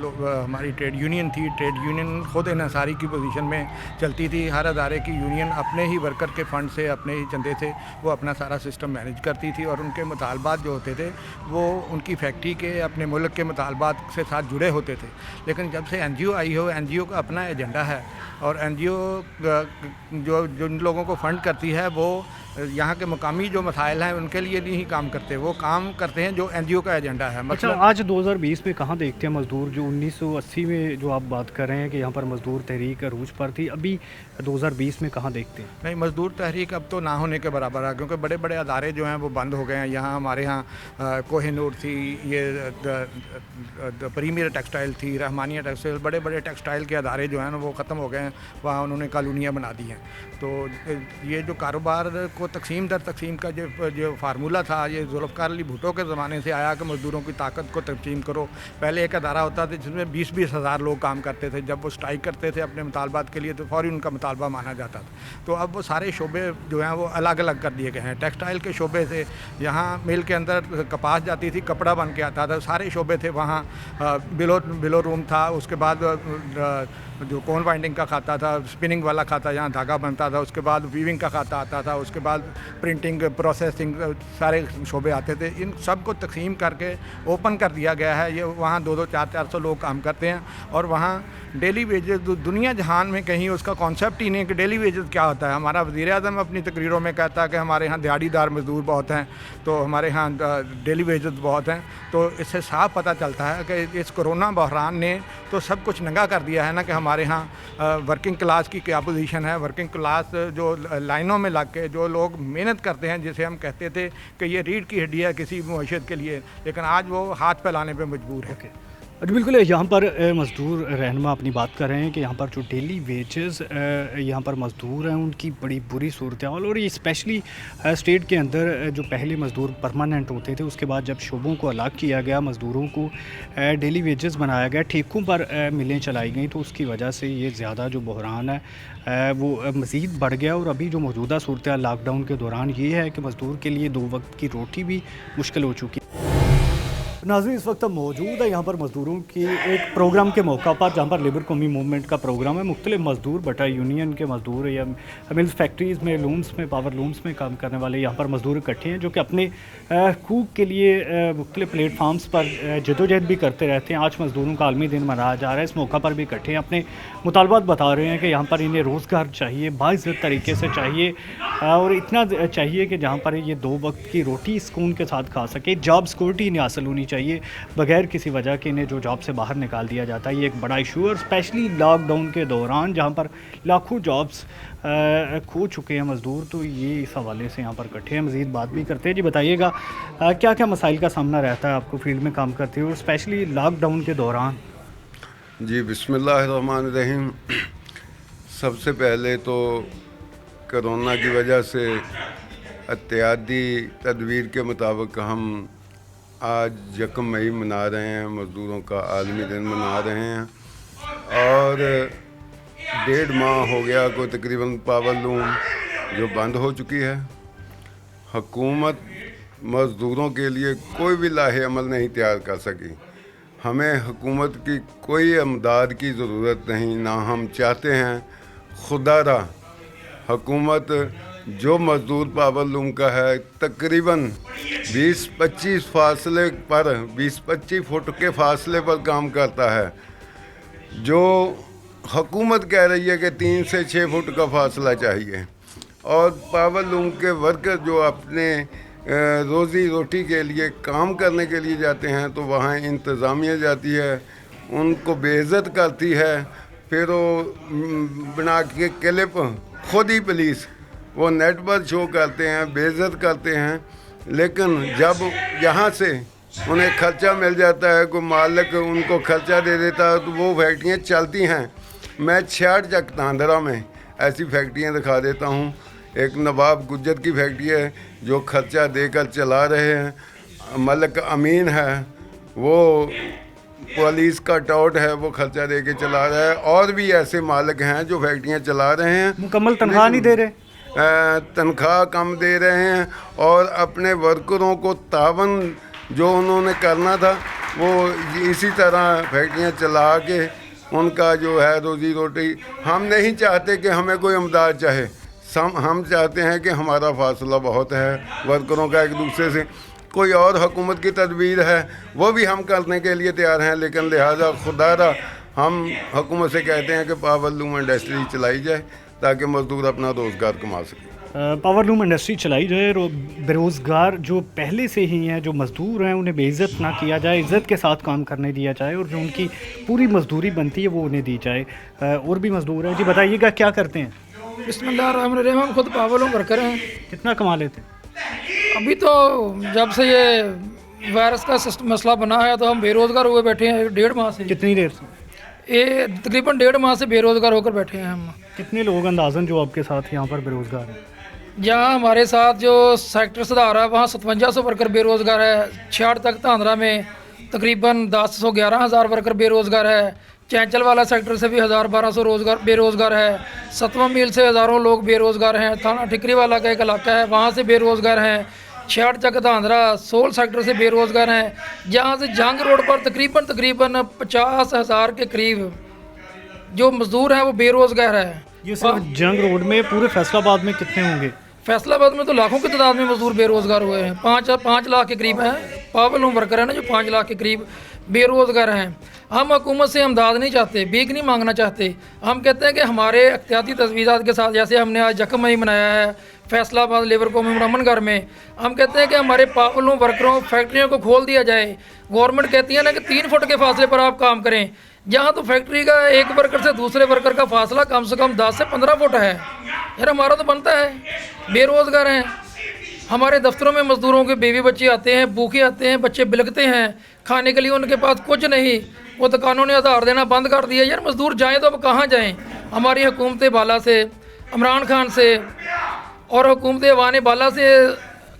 हमारी ट्रेड यूनियन थी, ट्रेड यूनियन खुद इन्हिसारी की पोजीशन में चलती थी। हर अदारे की यूनियन अपने ही वर्कर के फ़ंड से, अपने ही चंदे से वो अपना सारा सिस्टम मैनेज करती थी, और उनके मुतालबात जो होते थे वो उनकी फैक्ट्री के, अपने मुल्क के मुतालबात से साथ जुड़े होते थे। लेकिन जब से NGO आई हो, NGO का अपना एजेंडा है, और NGO जो जिन लोगों को फ़ंड करती है वो यहाँ के मुकामी जो मसाइल हैं उनके लिए नहीं काम करते, वो काम करते हैं जो NGO का एजेंडा है।
अच्छा, आज 2020 में कहाँ देखते हैं मज़दूर? जो 1980 में जो आप बात कर रहे हैं कि यहाँ पर मज़दूर तहरीक अरूज पर थी, अभी 2020 में कहाँ देखते हैं?
नहीं, मज़दूर तहरीक अब तो ना होने के बराबर है, क्योंकि बड़े बड़े अदारे जो हैं वो बंद हो गए हैं। यहाँ हमारे यहाँ कोहिनूर थी, ये प्रीमियर टेक्सटाइल थी, रहमानिया टेक्सटाइल, बड़े बड़े टेक्सटाइल के अदारे जो हैं वो ख़त्म हो गए हैं, वहाँ उन्होंने कॉलोनियाँ बना दी हैं। तो ये जो कारोबार को तकसीम दर तकसीम का जो फार्मूला था, ये जुल्फ़िकार अली भुट्टो के ज़माने से आया कि मज़दूरों की ताकत को तकसीम करो। पहले एक अदारा होता था जिसमें 20-20 हज़ार लोग काम करते थे, जब वो स्ट्राइक करते थे अपने मुतालबात के लिए तो फ़ौरी उनका मुतालबा माना जाता था। तो अब वो सारे शोबे जो हैं वो अलग अलग कर दिए गए हैं। टेक्सटाइल के शोबे से यहाँ मिल के अंदर कपास जाती थी, कपड़ा बन के आता था, सारे शोबे थे वहाँ। बिलो रूम था, उसके बाद जो कोन वाइंडिंग का खाता था, स्पिनिंग वाला खाता, यहाँ धागा बनता था, उसके बाद वीविंग का खाता आता था, उसके बाद प्रिंटिंग, प्रोसेसिंग, सारे शोबे आते रखे थे, इन सब को तकसीम करके ओपन कर दिया गया है। ये वहाँ 200, 400 लोग काम करते हैं और वहाँ डेली वेजेस दुनिया जहान में कहीं उसका कॉन्सेप्ट ही नहीं कि डेली वेजेस क्या होता है। हमारा वज़ीर-ए-आज़म अपनी तकरीरों में कहता है कि हमारे यहाँ दिहाड़ीदार मज़दूर बहुत हैं, तो हमारे यहाँ डेली वेजेस बहुत हैं। तो इससे साफ पता चलता है कि इस कोरोना बहरान ने तो सब कुछ नंगा कर दिया है ना, कि हमारे यहाँ वर्किंग क्लास की क्या पोजीशन है। वर्किंग क्लास जो लाइनों में लग के जो लोग मेहनत करते हैं, जिसे हम कहते थे कि ये रीढ़ की हड्डी है किसी मईशत के लिए, लेकिन आज वो हाथ फैलाने पे मजबूर है।
जी बिल्कुल, यहाँ पर मज़दूर रहनुमा अपनी बात कर रहे हैं कि यहाँ पर जो डेली वेजेस यहाँ पर मज़दूर हैं उनकी बड़ी बुरी सूरत हाल, और ये स्पेशली स्टेट के अंदर जो पहले मज़दूर परमानेंट होते थे, उसके बाद जब शोबों को अलग किया गया, मज़दूरों को डेली वेजेस बनाया गया, ठेकों पर मिलें चलाई गई, तो उसकी वजह से ये ज़्यादा जो बहरान है वो मज़ीद बढ़ गया। और अभी जो मौजूदा सूरत हाल लॉकडाउन के दौरान ये है कि मज़दूर के लिए 2 वक्त की रोटी भी मुश्किल हो चुकी है। नाज़रीन, इस वक्त मौजूद है यहाँ पर मज़दूरों की एक प्रोग्राम के मौका पर, जहाँ पर लेबर कौमी मूवमेंट का प्रोग्राम है। मुख्तलिफ मज़दूर, बटा यूनियन के मज़दूर या मिल्स फैक्ट्रीज़ में, लूम्स में, पावर लूम्स में काम करने वाले यहाँ पर मज़दूर इकट्ठे हैं, जो कि अपने हकूक़ के लिए मुख्तलिफ प्लेटफार्म्स पर जदोजहद भी करते रहते हैं। आज मज़दूरों का आलमी दिन मनाया जा रहा है, इस मौका पर भी इकट्ठे हैं, अपने मुतालबात बता रहे हैं कि यहाँ पर इन्हें रोज़गार चाहिए, बाइज़्ज़त तरीके से चाहिए, और इतना चाहिए कि जहाँ पर ये 2 वक्त की रोटी सुकून के साथ खा सके। जॉब सिक्योरिटी इन्हें हासिल होनी चाहिए बगैर किसी वजह के, इन्हें जो जॉब से बाहर निकाल दिया जाता है, ये एक बड़ा इशू है। और स्पेशली लॉकडाउन के दौरान जहाँ पर लाखों जॉब्स खो चुके हैं मज़दूर, तो ये इस हवाले से यहाँ पर इकट्ठे हैं, मज़ीद बात भी करते हैं। जी बताइएगा, क्या क्या मसाइल का सामना रहता है आपको फील्ड में काम करते हुए, और स्पेशली लॉकडाउन के दौरान?
जी बिस्मिल्लाहिर्रहमानिर्रहीम। सबसे पहले तो कोरोना की वजह से एहतियाती तदबीर के मुताबिक हम आज 1 मई मना रहे हैं, मज़दूरों का आलमी दिन मना रहे हैं। और 1.5 माह हो गया को तकरीबन पावर लूम जो बंद हो चुकी है। हुकूमत मज़दूरों के लिए कोई भी लाहे अमल नहीं तैयार कर सकी। हमें हुकूमत की कोई इमदाद की ज़रूरत नहीं, ना हम चाहते हैं। खुदारा हुकूमत जो मज़दूर पावर लूम का है तकरीबन 20-25 फासले पर 20-25 फुट के फासले पर काम करता है, जो हुकूमत कह रही है कि 3 से 6 फुट का फासला चाहिए। और पावर लूम के वर्कर जो अपने रोज़ी रोटी के लिए काम करने के लिए जाते हैं, तो वहाँ इंतज़ामिया जाती है, उनको बेइज्जत करती है, फिर वो बना के क्लिप खुद ही पुलिस वो नेट पर शो करते हैं, बेइज्जत करते हैं। लेकिन जब यहाँ से उन्हें खर्चा मिल जाता है, कोई मालिक उनको खर्चा दे देता है, तो वो फैक्ट्रियाँ चलती हैं। मैं 66 चक तांदरा में ऐसी फैक्ट्रियाँ दिखा देता हूँ। एक नवाब गुज्जर की फैक्ट्री है जो खर्चा देकर चला रहे हैं, मलिक अमीन है वो पुलिस का टॉट है, वो खर्चा दे के चला रहा है। और भी ऐसे मालिक हैं जो फैक्ट्रियाँ चला रहे हैं,
मुकम्मल तनख्वाह नहीं दे रहे,
तनख्वाह कम दे रहे हैं, और अपने वर्करों को तावन जो उन्होंने करना था वो इसी तरह फैक्ट्रियाँ चला के उनका जो है रोज़ी रोटी। हम नहीं चाहते कि हमें कोई इमदाद चाहे, हम चाहते हैं कि हमारा फासला बहुत है वर्करों का एक दूसरे से। कोई और हुकूमत की तदबीर है वो भी हम करने के लिए तैयार हैं, लेकिन लिहाजा खुदारा हम हुकूमत से कहते हैं कि पावर लूम इंडस्ट्री चलाई जाए ताकि मज़दूर अपना रोज़गार कमा सकें।
पावर लूम इंडस्ट्री चलाई जाए, बेरोज़गार जो पहले से ही हैं, जो मज़दूर हैं, उन्हें बेइज्जत ना किया जाए, इज़्ज़त के साथ काम करने दिया जाए, और जो उनकी पूरी मज़दूरी बनती है वो उन्हें दी जाए। और भी मज़दूर हैं, जी बताइएगा क्या करते हैं?
बिस्मिल्लाहिर्रहमानिर्रहीम। हम खुद पावर लूम वर्कर हैं।
कितना कमा लेते हैं?
अभी तो जब से ये वायरस का मसला बना है तो हम बेरोज़गार हुए बैठे हैं 1.5 माह से।
कितनी देर से?
ये तकरीबन 1.5 माह से बेरोज़गार होकर बैठे हैं हम।
कितने लोग अंदाज़न जो आपके साथ यहाँ पर बेरोज़गार हैं?
जहाँ हमारे साथ जो सेक्टर सुधार है वहाँ 5700 वर्कर बेरोज़गार है। 66 तक धांधरा में तकरीबन 10-11 वर्कर बेरोज़गार है। चैंचल वाला सेक्टर से भी 1000-1200 रोज़गार बेरोज़गार है। 7वां मील से हज़ारों लोग बेरोज़गार हैं। थाना ठिकरी वाला का एक इलाका है वहाँ से बेरोज़गार हैं। 66 चक धांधरा 16 सेक्टर से बेरोज़गार हैं। जहाँ से जंग रोड पर तकरीबन 50,000 के करीब जो मज़दूर हैं वो बेरोज़गार है।
ये सिर्फ जंग रोड में, पूरे फैसलाबाद में कितने होंगे?
फैसलाबाद में तो लाखों की तादाद में मजदूर बेरोज़गार हुए हैं। 5 लाख के करीब हैं पावर लूम वर्कर हैं ना, जो 5 लाख के करीब बेरोज़गार हैं। हम हुकूमत से इमदाद नहीं चाहते, भीख नहीं मांगना चाहते। हम कहते हैं कि हमारे एहतियाती तजवीज़ात के साथ, जैसे हमने आज जख्म मई मनाया है फैसलाबाद लेबर कौम अमनगर में, हम कहते हैं कि हमारे पावर लूम वर्करों फैक्ट्रियों को खोल दिया जाए। गवर्नमेंट कहती है ना कि 3 फुट के फासले पर आप काम करें, जहाँ तो फैक्ट्री का एक वर्कर से दूसरे वर्कर का फासला कम से कम 10 से 15 फुट है। यार हमारा तो बनता है, बेरोज़गार हैं। हमारे दफ्तरों में मज़दूरों के बीवी बच्चे आते हैं, भूखे आते हैं, बच्चे बिलखते हैं, खाने के लिए उनके पास कुछ नहीं। वो दुकानों ने आधार देना बंद कर दिया। यार मज़दूर जाएँ तो अब कहाँ जाएँ? हमारी हुकूमत बाला से, इमरान खान से और हुकूमत अवान बाला से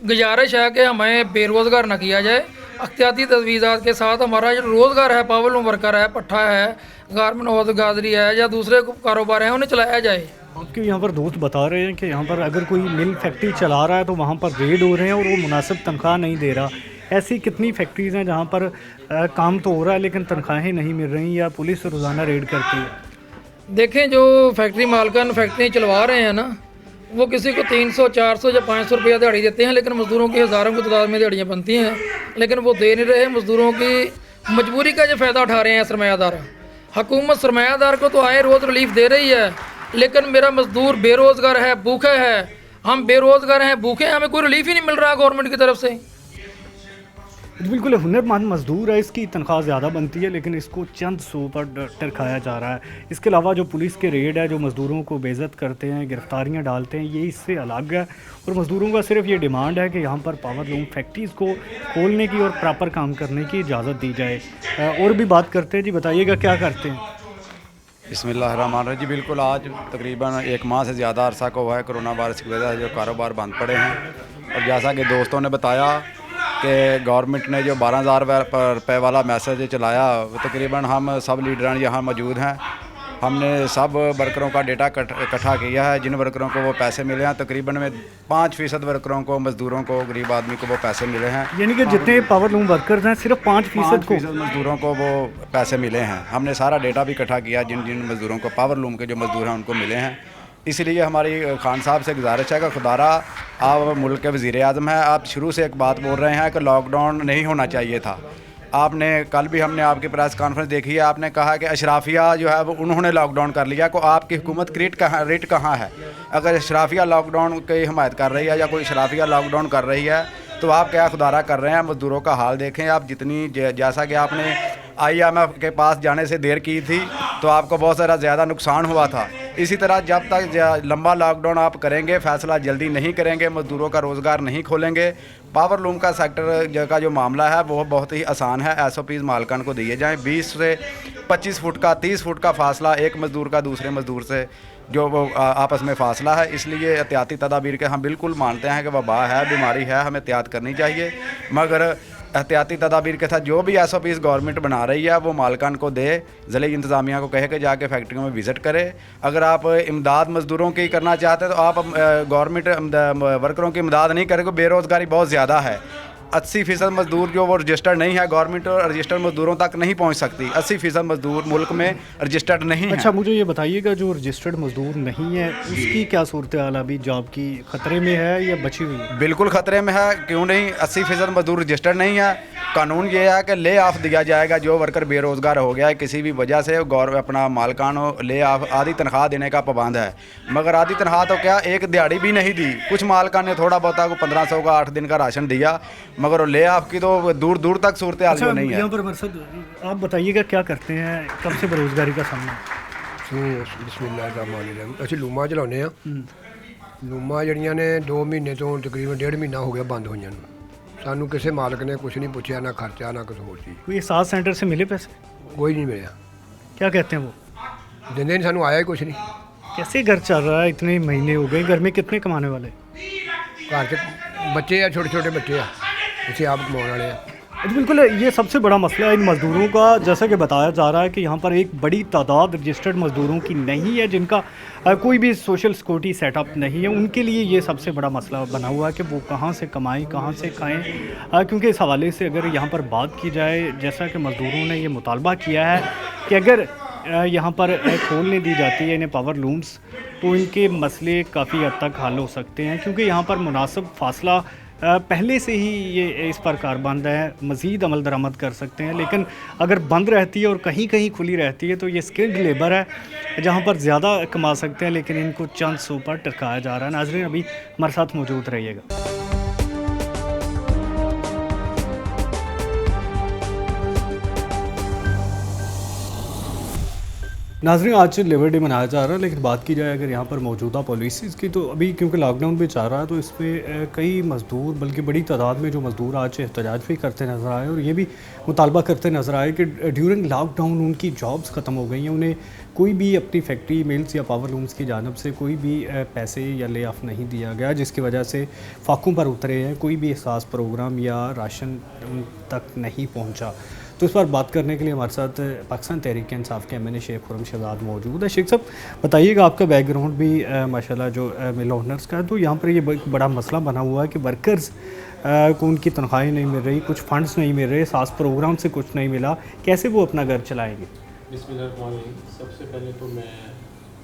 गुजारिश है कि हमें बेरोज़गार न किया जाए। अख्तियाती तजवीज़ात के साथ हमारा जो रोज़गार है, पावर लूम वर्कर है, पट्ठा है, गारमेंट हौज़ गाजरी है या दूसरे कारोबार हैं, उन्हें चलाया जाए।
आपके यहाँ पर दोस्त बता रहे हैं कि यहाँ पर अगर कोई मिल फैक्ट्री चला रहा है तो वहाँ पर रेड हो रहे हैं और वो मुनासिब तनख्वाह नहीं दे रहा। ऐसी कितनी फैक्ट्रीज़ हैं जहाँ पर काम तो हो रहा है लेकिन तनख्वाहें नहीं मिल रही या पुलिस रोज़ाना रेड करती है?
देखें, जो फैक्ट्री मालकान फैक्ट्री चलवा रहे हैं ना, वो किसी को 300, 400 या 500 रुपया दिहाड़ी देते हैं, लेकिन मज़दूरों की हज़ारों की तादाद में दिहाड़ियाँ बनती हैं, लेकिन वो दे नहीं रहे। मज़दूरों की मजबूरी का जो फ़ायदा उठा रहे हैं सरमायादार। हुकूमत सरमायादार को तो आए रोज़ रिलीफ दे रही है, लेकिन मेरा मज़दूर बेरोज़गार है, भूखा है। हम बेरोज़गार हैं, भूखे हैं, हमें कोई रिलीफ ही नहीं मिल रहा गवर्नमेंट की तरफ से।
बिल्कुल हुनरमंद मजदूर है, इसकी तनख्वाह ज़्यादा बनती है लेकिन इसको चंद सौ पर टरकाया जा रहा है। इसके अलावा जो पुलिस के रेड है, जो मज़दूरों को बेइज्जत करते हैं, गिरफ्तारियां डालते हैं, ये इससे अलग है। और मज़दूरों का सिर्फ ये डिमांड है कि यहाँ पर पावर लूम फैक्ट्रीज़ को खोलने की और प्रॉपर काम करने की इजाज़त दी जाए। और भी बात करते हैं जी, बताइएगा क्या करते हैं?
बिस्मिल्लाहिर्रहमानिर्रहीम जी, बिल्कुल आज तकरीबन 1 माह से ज़्यादा अरसा को हुआ है कोरोना वायरस की वजह से जो कारोबार बंद पड़े हैं। और जैसा कि दोस्तों ने बताया कि गवर्नमेंट ने जो 12,000 रुपये वाला मैसेज चलाया, तकरीबन हम सब लीडरान यहाँ मौजूद हैं। हमने सब वर्करों का डेटा इकट्ठा किया है। जिन वर्करों को वो पैसे मिले हैं, तकरीबन में 5% वर्करों को, मज़दूरों को, गरीब आदमी को वो पैसे मिले हैं।
यानी कि जितने पावर लूम वर्कर्स हैं सिर्फ 5% को
मज़दूरों को वो पैसे मिले हैं। हमने सारा डेटा भी इकट्ठा किया, जिन जिन मज़दूरों को, पावर लूम के जो मज़दूर हैं उनको मिले हैं। इसलिए हमारी खान साहब से गुजारिश है कि खुदारा आप मुल्क के वज़ीर आज़म हैं, आप शुरू से एक बात बोल रहे हैं कि लॉकडाउन नहीं होना चाहिए था। आपने कल भी हमने आपकी प्रेस कॉन्फ्रेंस देखी है, आपने कहा कि अशराफिया जो है वो उन्होंने लॉकडाउन कर लिया। को आपकी हुकूमत रेट कहाँ है? अगर अशराफिया लॉकडाउन की हिमायत कर रही है या कोई अशराफिया लॉकडाउन कर रही है तो आप क्या खुदारा कर रहे हैं? मज़दूरों का हाल देखें आप। जितनी जैसा कि आपने IMF के पास जाने से देर की थी तो आपको बहुत सारा ज़्यादा नुकसान हुआ था। इसी तरह जब तक लंबा लॉकडाउन आप करेंगे, फ़ैसला जल्दी नहीं करेंगे, मज़दूरों का रोज़गार नहीं खोलेंगे, पावर लूम का सेक्टर का जो मामला है वो बहुत ही आसान है। SOPs मालकान को दिए जाएँ। 20 से 25 फुट का, 30 फुट का फासला एक मज़दूर का दूसरे मज़दूर से जो वो आपस में फ़ासला है। इसलिए एहतियाती तदाबीर के हम बिल्कुल मानते हैं कि वबा है, बीमारी है, हमें एहतियात करनी चाहिए, मगर एहतियाती तदाबीर के साथ जो भी SOPs गवर्नमेंट बना रही है वो मालकान को दे। ज़िले इंतज़ामिया को कहे कि जाके फैक्ट्रियों में विज़िट करे। अगर आप इमदाद मज़दूरों की करना चाहते हैं तो आप गवर्नमेंट वर्करों की इमदाद नहीं करेंगे। बेरोज़गारी बहुत ज़्यादा है। 80% मज़दूर जो वो रजिस्टर्ड नहीं है, गवर्नमेंट और रजिस्टर्ड मज़दूरों तक नहीं पहुंच सकती। 80% मज़दूर मुल्क में रजिस्टर्ड नहीं है।
अच्छा, मुझे ये बताइएगा, जो रजिस्टर्ड मज़दूर नहीं है उसकी क्या सूरत हाल अभी? जॉब की ख़तरे में है या बची हुई है?
बिल्कुल ख़तरे में है। क्यों नहीं? 80% मज़दूर रजिस्टर्ड नहीं है। कानून ये है कि ले ऑफ दिया जाएगा। जो वर्कर बेरोज़गार हो गया है किसी भी वजह से, अपना मालकान ले ऑफ आधी तनख्वाह देने का पाबंद है। मगर आधी तनख्वाह तो क्या, एक दिहाड़ी भी नहीं दी। कुछ मालकान ने थोड़ा बहुत 1500 का 8 दिन का राशन दिया, मगर ले ऑफ की तो दूर दूर तक सूरत हाल जो नहीं है।
यहाँ पर मकसद आप बताइएगा क्या करते हैं, कब से बेरोज़गारी का सामना?
बिस्मिल्लाहिर्रहमानिर्रहीम। ਅਸੀਂ ਲੂਮਾਂ ਚਲਾਉਂਦੇ ਆ। ਲੂਮਾਂ ਜਿਹੜੀਆਂ ਨੇ 2 ਮਹੀਨੇ ਤੋਂ ਤਕਰੀਬਨ 1.5 ਮਹੀਨਾ ਹੋ ਗਿਆ ਬੰਦ ਹੋਈਆਂ ਨੂੰ। ਸਾਨੂੰ ਕਿਸੇ ਮਾਲਕ ਨੇ ਕੁਝ ਨਹੀਂ ਪੁੱਛਿਆ, ਨਾ ਖਰਚਾ ਨਾ ਕੁਝ ਹੋਰ ਚੀਜ਼।
कोई साथ सेंटर से मिले पैसे?
ਕੋਈ नहीं मिला।
क्या कहते हैं वो?
ਦਿੰਦੇ ਨਹੀਂ, ਸਾਨੂੰ ਆਇਆ ਹੀ ਕੁਝ ਨਹੀਂ।
कैसे घर चल रहा है? इतने महीने हो गए, घर में कितने कमाने वाले?
घर से बच्चे आ, छोटे छोटे बच्चे आ, इसे आप कमाने वाले हैं।
बिल्कुल, ये सबसे बड़ा मसला है इन मज़दूरों का। जैसा कि बताया जा रहा है कि यहाँ पर एक बड़ी तादाद रजिस्टर्ड मज़दूरों की नहीं है, जिनका कोई भी सोशल सिक्योरिटी सेटअप नहीं है। उनके लिए ये सबसे बड़ा मसला बना हुआ है कि वो कहाँ से कमाएं, कहाँ से खाएं। क्योंकि इस हवाले से अगर यहाँ पर बात की जाए, जैसा कि मज़दूरों ने ये मुतालबा किया है कि अगर यहाँ पर खोलने दी जाती है इन्हें पावर लूम्स, तो इनके मसले काफ़ी हद तक हल हो सकते हैं, क्योंकि यहाँ पर मुनासिब फासला पहले से ही ये इस पर कारबंद है, मज़ीद अमल दरामद कर सकते हैं। लेकिन अगर बंद रहती है और कहीं कहीं खुली रहती है तो ये स्किल्ड लेबर है जहाँ पर ज़्यादा कमा सकते हैं, लेकिन इनको चंद सौ पर टरकाया जा रहा है। नाज़रीन, अभी हमारे साथ मौजूद रहिएगा। नाज़रीन, आज लेबर डे मनाया जा रहा है, लेकिन बात की जाए अगर यहाँ पर मौजूदा पॉलिसीज़ की, तो अभी क्योंकि लॉकडाउन भी चल रहा है तो इस पर कई मज़दूर, बल्कि बड़ी तादाद में जो मज़दूर आज एहतजाज भी करते नज़र आए और ये भी मुतालबा करते नज़र आए कि ड्यूरिंग लॉकडाउन उनकी जॉब्स ख़त्म हो गई हैं, उन्हें कोई भी अपनी फैक्ट्री, मिल्स या पावर लूम्स की जानिब से कोई भी पैसे या ले ऑफ नहीं दिया गया, जिसकी वजह से फाकों पर उतरे हैं, कोई भी एहसास प्रोग्राम या राशन उन तक नहीं पहुँचा। तो इस पर बात करने के लिए हमारे साथ पाकिस्तान तहरीक इंसाफ के एमएनए शेख खुर्रम शहजाद मौजूद है। शेख साहब, बताइएगा, आपका बैकग्राउंड भी माशाल्लाह जो मिल ओनर्स का है, तो यहाँ पर ये बड़ा मसला बना हुआ है कि वर्कर्स को उनकी तनख्वाहें नहीं मिल रही, कुछ फंड्स नहीं मिल रहे, सास प्रोग्राम से कुछ नहीं मिला, कैसे वो अपना घर चलाएंगे?
बिस्मिल्लाहिर्रहमानिर्रहीम। सबसे पहले तो मैं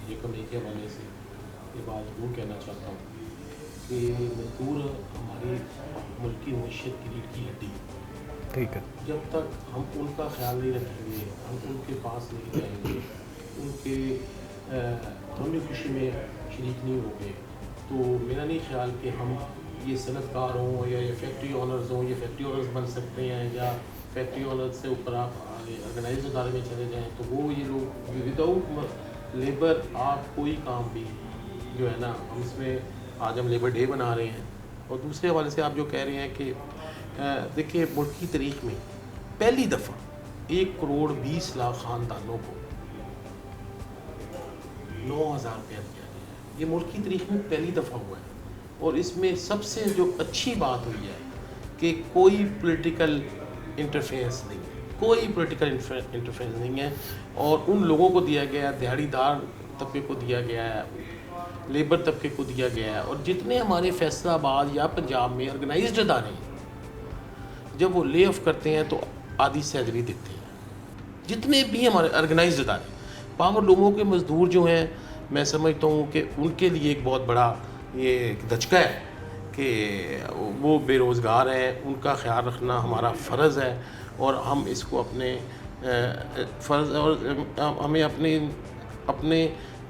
ये कमी के हवाले से ये बात जरूर कहना चाहता हूँ कि मजदूर हमारी मुल्क की मईशत की रीढ़ की हड्डी,
ठीक है।
जब तक हम उनका ख्याल नहीं रखेंगे, हम उनके पास नहीं जाएंगे, उनके गम खुशी में शरीक नहीं होंगे, तो मेरा नहीं ख्याल कि हम ये सनतकार हों या ये फैक्ट्री ऑनर्स हों, ये फैक्ट्री ऑनर्स बन सकते हैं, या फैक्ट्री ऑनर्स से ऊपर आप ऑर्गेनाइज अदारे में चले जाएँ तो वो ये लोग विदाउट लेबर आप कोई काम भी जो है ना, हम इसमें आज हम लेबर डे बना रहे हैं। और दूसरे हवाले से आप जो कह रहे हैं कि देखिए, मुल्क की तारीख में पहली दफ़ा 1 करोड़ 20 लाख ख़ानदानों को 9,000 रुपया दिया गया। ये मुल्क की तारीख में पहली दफ़ा हुआ है और इसमें सबसे जो अच्छी बात हुई है कि कोई पॉलिटिकल इंटरफेरेंस नहीं है, कोई पॉलिटिकल इंटरफेरेंस नहीं है, और उन लोगों को दिया गया, दिहाड़ीदार तबके को दिया गया है, लेबर तबके को दिया गया है। और जितने हमारे फैसलाबाद या पंजाब में ऑर्गेनाइज्ड अदारे हैं, जब वो ले ऑफ करते हैं तो आधी सैलरी देते हैं। जितने भी हमारे ऑर्गेनाइज्ड अदारे, पावर लूमों के मज़दूर जो हैं, मैं समझता हूँ कि उनके लिए एक बहुत बड़ा ये धचका है कि वो बेरोज़गार हैं, उनका ख्याल रखना हमारा फ़र्ज़ है और हम इसको अपने फ़र्ज़ और हमें अपने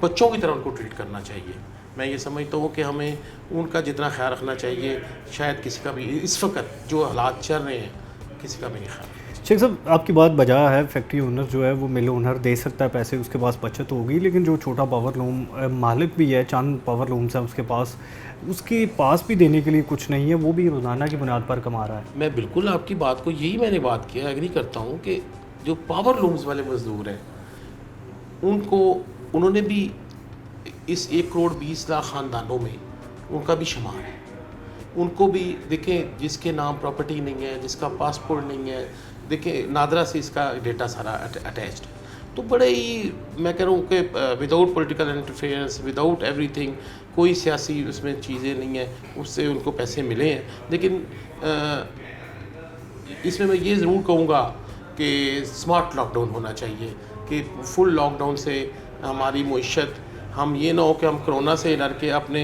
बच्चों की तरह उनको ट्रीट करना चाहिए। मैं ये समझता हूँ कि हमें उनका जितना ख्याल रखना चाहिए, शायद किसी का भी इस वक्त जो हालात चल रहे हैं, किसी का भी नहीं ख्याल।
शेख साहब, आपकी बात बजा है, फैक्ट्री ओनर जो है वो मिल ओनर दे सकता है पैसे, उसके पास बचत होगी, लेकिन जो छोटा पावर लूम मालिक भी है, चंद पावर लूम्स हैं उसके पास भी देने के लिए कुछ नहीं है, वो भी रोज़ाना की बुनियाद पर कमा रहा है।
मैं बिल्कुल आपकी बात को, यही मैंने बात किया, एग्री करता हूँ कि जो पावर लूम्स वाले मज़दूर हैं उन्होंने भी इस 1 करोड़ 20 लाख ख़ानदानों में उनका भी शुमार है। उनको भी देखें, जिसके नाम प्रॉपर्टी नहीं है, जिसका पासपोर्ट नहीं है, देखें नादरा से इसका डेटा सारा अटैच्ड, तो बड़े ही मैं कह रहा हूँ कि without political interference, without everything, कोई सियासी उसमें चीज़ें नहीं है, उससे उनको पैसे मिले हैं। लेकिन इसमें मैं ये ज़रूर कहूँगा कि स्मार्ट लॉकडाउन होना चाहिए, कि फुल लॉकडाउन से हमारी मईशत, हम ये ना हो कि हम कोरोना से डर के अपने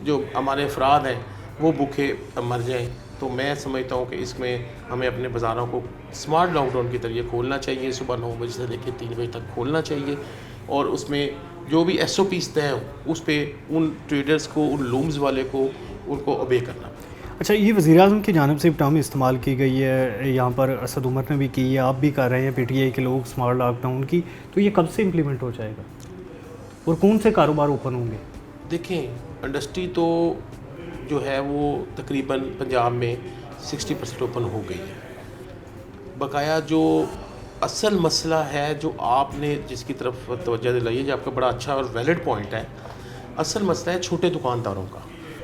जो हमारे अफराद हैं वो भूखे मर जाएं। तो मैं समझता हूँ कि इसमें हमें अपने बाज़ारों को स्मार्ट लॉकडाउन के जरिए खोलना चाहिए, सुबह 9 बजे से लेकर 3 बजे तक खोलना चाहिए, और उसमें जो भी SOPs तय हो उस पर उन ट्रेडर्स को, उन लूम्स वाले को, उनको ओबे करना।
अच्छा, ये वज़ीर-ए-आज़म की जानिब से टर्म इस्तेमाल की गई है, यहाँ पर असद उमर ने भी की है, आप भी कर रहे हैं PTI के लोग, स्मार्ट लॉकडाउन की, तो ये कब से इम्प्लीमेंट हो जाएगा और कौन से कारोबार ओपन होंगे?
देखें, इंडस्ट्री तो जो है वो तकरीबन पंजाब में 60% ओपन हो गई है। बकाया जो असल मसला है जो आपने जिसकी तरफ तवज्जो दिलाई है, जो आपका बड़ा अच्छा और वैलिड पॉइंट है, असल मसला है छोटे दुकानदारों का।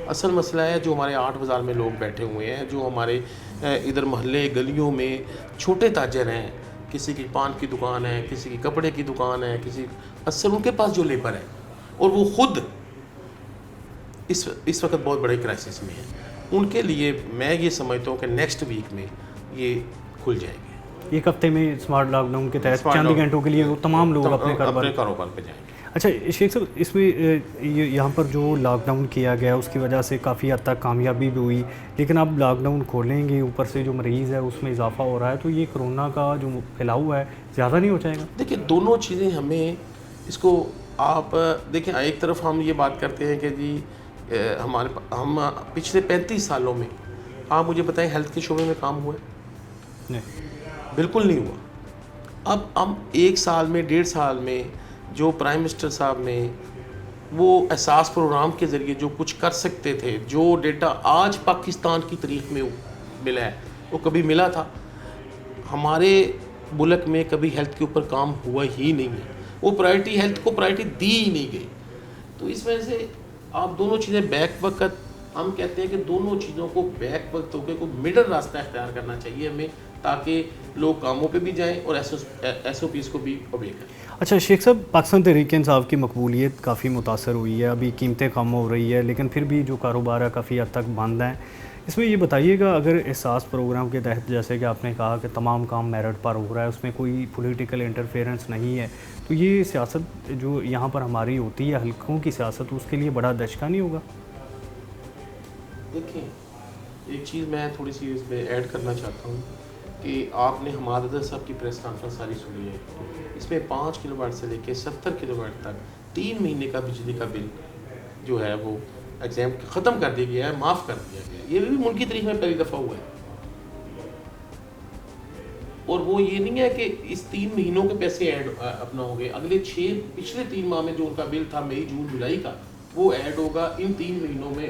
असल मसला है जो हमारे 8 बाज़ार में लोग बैठे हुए हैं, जो हमारे इधर मोहल्ले गलियों में छोटे ताजर हैं, किसी की पान की दुकान है, किसी की कपड़े की दुकान है, किसी असल उनके पास जो लेबर है और वो ख़ुद इस वक्त बहुत बड़े क्राइसिस में है, उनके लिए मैं ये समझता हूँ कि नेक्स्ट वीक में ये खुल जाएंगे।
एक हफ्ते में स्मार्ट लॉकडाउन के तहत
स्मार्ट
चंद
लॉक-
घंटों के लिए वो तमाम लोग अपने
कारोबार
कारोबार।
पे जाएंगे।
अच्छा शेख साहब, इसमें ये यहाँ पर जो लॉकडाउन किया गया उसकी वजह से काफ़ी हद तक कामयाबी भी हुई, लेकिन अब लॉकडाउन खोलेंगे, ऊपर से जो मरीज़ है उसमें इजाफा हो रहा है, तो ये कोरोना का जो फैलाव है ज़्यादा नहीं हो जाएगा?
देखिए दोनों चीज़ें हमें इसको आप देखें, एक तरफ हम ये बात करते हैं कि जी हम पिछले 35 सालों में आप मुझे बताएं हेल्थ के शोबे में काम हुआ है?
नहीं,
बिल्कुल नहीं हुआ। अब हम 1 साल में 1.5 साल में जो प्राइम मिनिस्टर साहब ने वो एहसास प्रोग्राम के ज़रिए जो कुछ कर सकते थे, जो डेटा आज पाकिस्तान की तारीख में मिला है वो कभी मिला था? हमारे मुल्क में कभी हेल्थ के ऊपर काम हुआ ही नहीं है। वो प्रायोरिटी हेल्थ को प्रायोरिटी दी ही नहीं गई। तो इस वजह से आप दोनों चीज़ें बैक वक्त, हम कहते हैं कि दोनों चीज़ों को बैक वक्त होकर को मिडल रास्ता इख्तियार करना चाहिए हमें, ताकि लोग कामों पे भी जाएं और SOPs को भी ओबे करें।
अच्छा शेख साहब, पाकिस्तान तहरीक इंसाफ की मकबूलियत काफ़ी मुतासर हुई है, अभी कीमतें कम हो रही है, लेकिन फिर भी जो कारोबार है काफ़ी हद तक बंद हैं। इसमें ये बताइएगा, अगर एहसास प्रोग्राम के तहत जैसे कि आपने कहा कि तमाम काम मेरिट पर हो रहा है, उसमें कोई पॉलिटिकल इंटरफेरेंस नहीं है, तो ये सियासत जो यहाँ पर हमारी होती है हल्कों की सियासत, उसके लिए बड़ा दशका नहीं होगा?
देखिए एक चीज़ मैं थोड़ी सी इसमें ऐड करना चाहता हूँ कि आपने हमारे साहब की प्रेस कॉन्फ्रेंस सारी सुनी है। इसमें 5 किलोवाट से लेकर 70 किलोवाट तक 3 महीने का बिजली का बिल जो है वो एग्जाम ख़त्म कर दिया गया है, माफ़ कर दिया गया है। ये भी मुल्क की तारीख में पहली दफ़ा हुआ है। और वो ये नहीं है कि इस 3 महीनों के पैसे ऐड अपना हो गए, अगले पिछले 3 माह में जो उनका बिल था मई जून जुलाई का, वो ऐड होगा इन 3 महीनों में,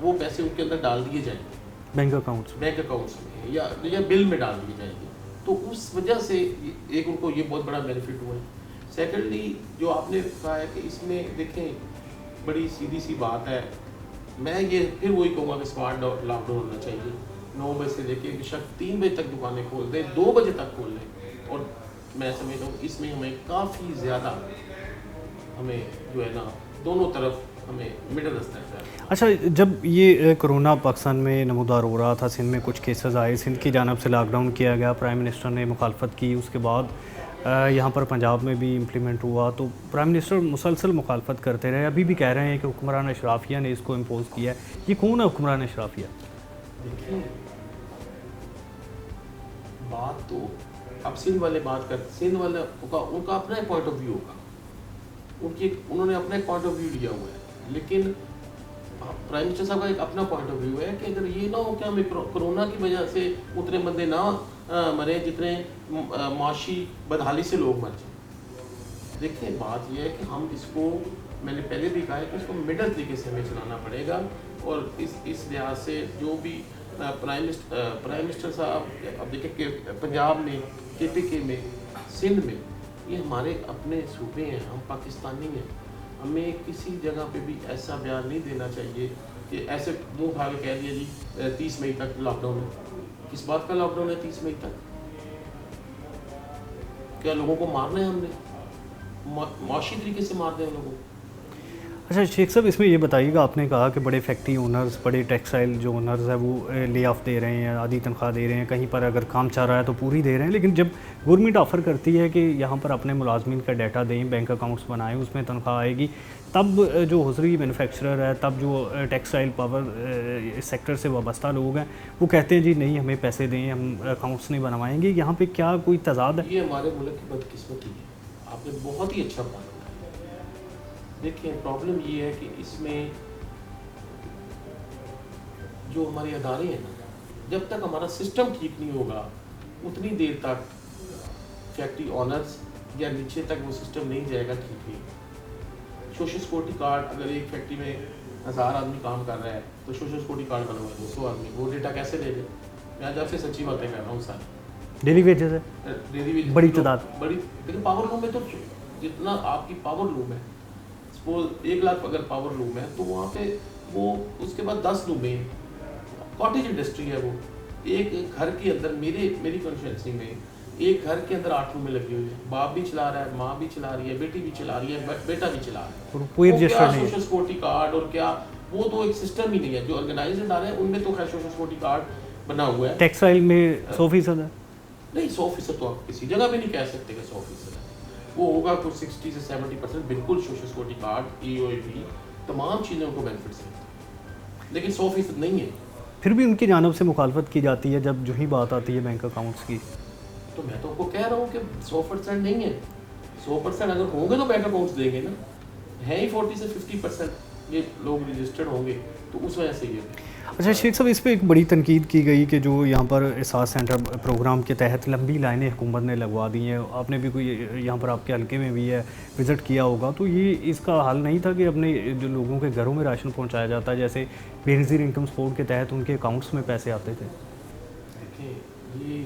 वो पैसे उनके अंदर डाल दिए जाएंगे
बैंक अकाउंट्स
में या बिल में डाल दिए जाएंगे। तो उस वजह से एक उनको ये बहुत बड़ा बेनिफिट हुआ है। सेकेंडली जो आपने कहा है कि इसमें देखें बड़ी सीधी सी बात है, मैं ये फिर वही कहूँगा कि स्मार्ट लॉकडाउन होना चाहिए। 9 बजे से लेके बेशक 3 बजे तक दुकानें खोल दें, 2 बजे तक खोल लें, और मैं समझता हूँ इसमें हमें काफ़ी ज़्यादा हमें जो है ना दोनों तरफ हमें मिडल रास्ता है।
अच्छा, जब ये कोरोना पाकिस्तान में नमूदार हो रहा था, सिंध में कुछ केसेस आए, सिंध की जानब से लॉकडाउन किया गया, प्राइम मिनिस्टर ने मुखालफत की, उसके बाद यहाँ पर पंजाब में भी इम्प्लीमेंट हुआ, तो प्राइम मिनिस्टर मुसलसल मुखालफत करते रहे, अभी भी कह रहे हैं कि हुक्मरान अशराफिया ने इसको इम्पोज किया है। ये कौन है हुक्मरान अशराफिया?
देखिए बात तो अब सिंध वाले बात कर, सिंध वाले उनका अपना पॉइंट ऑफ व्यू होगा, उन्होंने अपना एक पॉइंट ऑफ व्यू लिया हुआ है, लेकिन प्राइम मिनिस्टर साहब का एक अपना पॉइंट ऑफ व्यू है कि अगर ये ना हो कि हमें कोरोना की वजह से उतने बंदे ना मरे जितने माशी बदहाली से लोग मर जाए। देखिए बात यह है कि हम इसको, मैंने पहले भी कहा है कि इसको मिडल तरीके से हमें चलाना पड़ेगा, और इस लिहाज से जो भी प्राइम मिनिस्टर साहब, अब देखें कि पंजाब में, KPK में, सिंध में, ये हमारे अपने सूबे हैं, हम पाकिस्तानी हैं। हमें किसी जगह पे भी ऐसा बयान नहीं देना चाहिए कि ऐसे मुंह उठा के कह दिया जी 30 मई तक लॉकडाउन है। किस बात का लॉकडाउन है 30 मई तक? क्या लोगों को मारना है हमने? माशी तरीके से मार दें लोगों को।
अच्छा शेख साहब, इसमें ये बताइएगा, आपने कहा कि बड़े फैक्ट्री ओनर्स, बड़े टेक्सटाइल जो ओनर्स हैं वो ले ऑफ दे रहे हैं, आधी तनख्वाह दे रहे हैं, कहीं पर अगर काम चल रहा है तो पूरी दे रहे हैं, लेकिन जब गवर्नमेंट ऑफ़र करती है कि यहाँ पर अपने मुलाजमीन का डाटा दें, बैंक अकाउंट्स बनाएं, उसमें तनख्वाह आएगी, तब जो हुजरी मैन्युफैक्चरर है, तब जो टेक्सटाइल पावर सेक्टर से वाबस्ता लोग हैं वो कहते हैं जी नहीं हमें पैसे दें, हम अकाउंट्स नहीं बनवाएंगे। यहाँ पर क्या कोई तजाद है?
ये हमारे मुल्क की बदकिस्मती है। आपने बहुत ही अच्छा बात। देखिए प्रॉब्लम ये है कि इसमें जो हमारे अदारे हैं ना, जब तक हमारा सिस्टम ठीक नहीं होगा उतनी देर तक फैक्ट्री ऑनर्स या नीचे तक वो सिस्टम नहीं जाएगा ठीक नहीं। सोशल सिक्योरिटी कार्ड, अगर एक फैक्ट्री में 1000 आदमी काम कर रहा है तो सोशल सिक्योरिटी कार्ड बनवा 200 आदमी, वो डेटा कैसे दे दे? मैं आज आपसे सच्ची बातें कर रहा हूँ सर।
डेली वेजेस है,
डेली वेजेस
बड़ी तादाद,
बड़ी। लेकिन पावर लूम में तो जितना आपकी पावर लूम है, सपोज 1 लाख अगर पावर लूम है तो वहाँ पे वो उसके बाद 10 लूमें, कॉटेज इंडस्ट्री है वो। एक घर के अंदर मेरी कॉन्स्टिट्यूंसी में एक घर के अंदर 8 लूमें लगी हुई है, बाप भी चला रहा है, माँ भी चला रही है, बेटी भी चला रही है, बेटा भी चला रहा है।
कोई
रजिस्टर नहीं है, सोशल सिक्योरिटी कार्ड और क्या, वो तो एक सिस्टम ही नहीं है। जो ऑर्गेनाइज्ड इदारे हैं उनमें तो खैर सोशल सिक्योरिटी कार्ड बना हुआ है।
टेक्सटाइल में 100% है,
नहीं 100% तो आप किसी जगह भी नहीं कह सकते कि 100% है। वो होगा कुछ 60 से 70% बिल्कुल सोशल सिक्योरिटी कार्ड, EOAP, तमाम चीज़ों को बेनिफिट्स हैं, लेकिन 100% नहीं है।
फिर भी उनकी जानब से मुखालफत की जाती है जब जो ही बात आती है बैंक अकाउंट्स की।
तो मैं तो आपको कह रहा हूँ कि 100% नहीं है। 100% अगर होंगे तो बैंक अकाउंट्स देंगे ना, है ही 40 से 50% ये लोग रजिस्टर्ड होंगे, तो उस वजह से ये।
अच्छा शेख साहब, इस पे एक बड़ी तनकीद की गई कि जो यहाँ पर एहसास सेंटर प्रोग्राम के तहत लंबी लाइनें हुकूमत ने लगवा दी हैं। आपने भी कोई यहाँ पर आपके हल्के में भी है विज़िट किया होगा, तो ये इसका हल नहीं था कि अपने जो लोगों के घरों में राशन पहुँचाया जाता है, जैसे बेनज़ीर इनकम सपोर्ट के तहत उनके अकाउंट्स में पैसे आते थे?
देखिए ये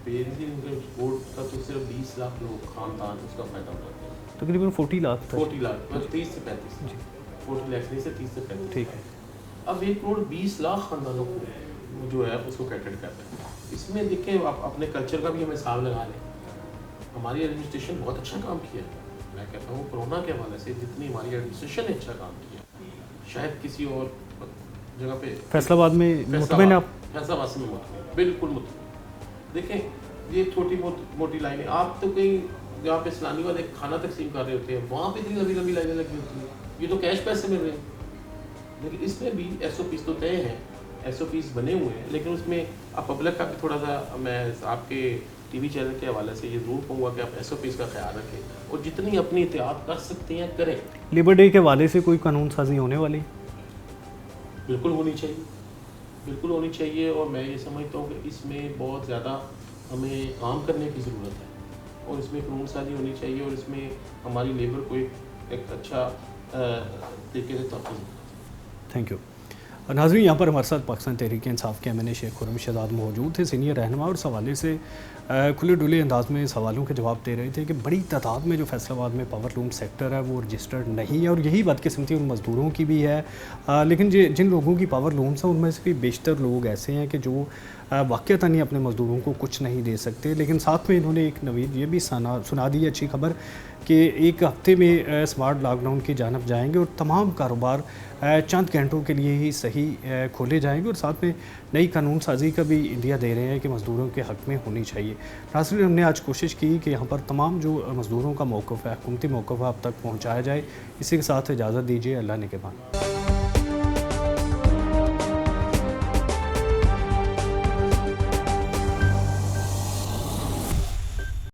बेनज़ीर इनकम सपोर्ट का तो सिर्फ 20 लाख लोग खानदान उसका फ़ायदा उठाते हैं,
तकरीबन 40 लाख तक।
40 लाख बस 30 से 35 जी, 40 लाख नहीं से 30 से 35।
ठीक है।
अब 1 करोड़ 20 लाख खानदानों को जो है उसको कैटर करते हैं। इसमें देखिए आप अपने कल्चर का भी हम हिसाब लगा लें, हमारी एडमिनिस्ट्रेशन बहुत अच्छा काम किया। मैं कहता हूँ कोरोना के हवाले से जितनी हमारी एडमिनिस्ट्रेशन ने अच्छा काम किया, शायद किसी और जगह पे
फैसलाबाद में मुतमिन आप?
फैसलाबाद से मुतमिन, बिल्कुल मुतमिन। देखें ये छोटी मोटी लाइनें, आप तो कहीं जहाँ पे सलानी वाले खाना तकसीम कर रहे होते हैं वहाँ पे इतनी लंबी लंबी लाइनें लगी होती हैं, ये तो कैश पैसे मिल रहे हैं। लेकिन इसमें भी SOPs तो तय हैं, SOPs बने हुए हैं, लेकिन उसमें अब पब्लिक का भी थोड़ा सा मैं आपके TV चैनल के हवाले से ये ज़रूर कहूँगा कि आप SOPs का ख्याल रखें और जितनी अपनी एहतियात कर सकते हैं करें।
लेबर डे के हवाले से कोई कानून साजी होने वाली?
बिल्कुल होनी चाहिए, बिल्कुल होनी चाहिए। और मैं ये समझता हूँ कि इसमें बहुत ज़्यादा हमें काम करने की ज़रूरत है और इसमें कानून साजी होनी चाहिए और इसमें हमारी लेबर को एक अच्छा तरीके से तहफ़्फ़ुज़।
Thank you. नाज़रीन, यहाँ पर हमारे साथ पाकिस्तान तहरीक इंसाफ के MNA शेख खुर्रम शहजाद मौजूद थे, सीनियर रहनुमा, और इस हवाले से खुले डुले अंदाज में सवालों के जवाब दे रहे थे कि बड़ी तादाद में जो फैसलाबाद में पावर लूम सेक्टर है वो रजिस्टर्ड नहीं है और यही बदकिस्मती उन मज़दूरों की भी है। लेकिन जिन लोगों की पावर लूम्स हैं उनमें से भी बेशतर लोग ऐसे हैं कि जो वाक़तन ही अपने मज़दूरों को कुछ नहीं दे सकते। लेकिन साथ में इन्होंने एक नवीद ये भी सुना दी अच्छी खबर कि एक हफ्ते में स्मार्ट लॉकडाउन की जानब जाएंगे और तमाम कारोबार चंद घंटों के लिए ही सही खोले जाएंगे और साथ में नई कानून साजी का भी इंदिया दे रहे हैं कि मज़दूरों के हक़ में होनी चाहिए। नाज़रीन, हमने आज कोशिश की कि यहाँ पर तमाम जो मज़दूरों का मौक़िफ़ है, हुकूमती मौक़िफ़ है, अब तक पहुँचाया जाए। इसी के साथ इजाज़त दीजिए। अल्लाह निगहबान।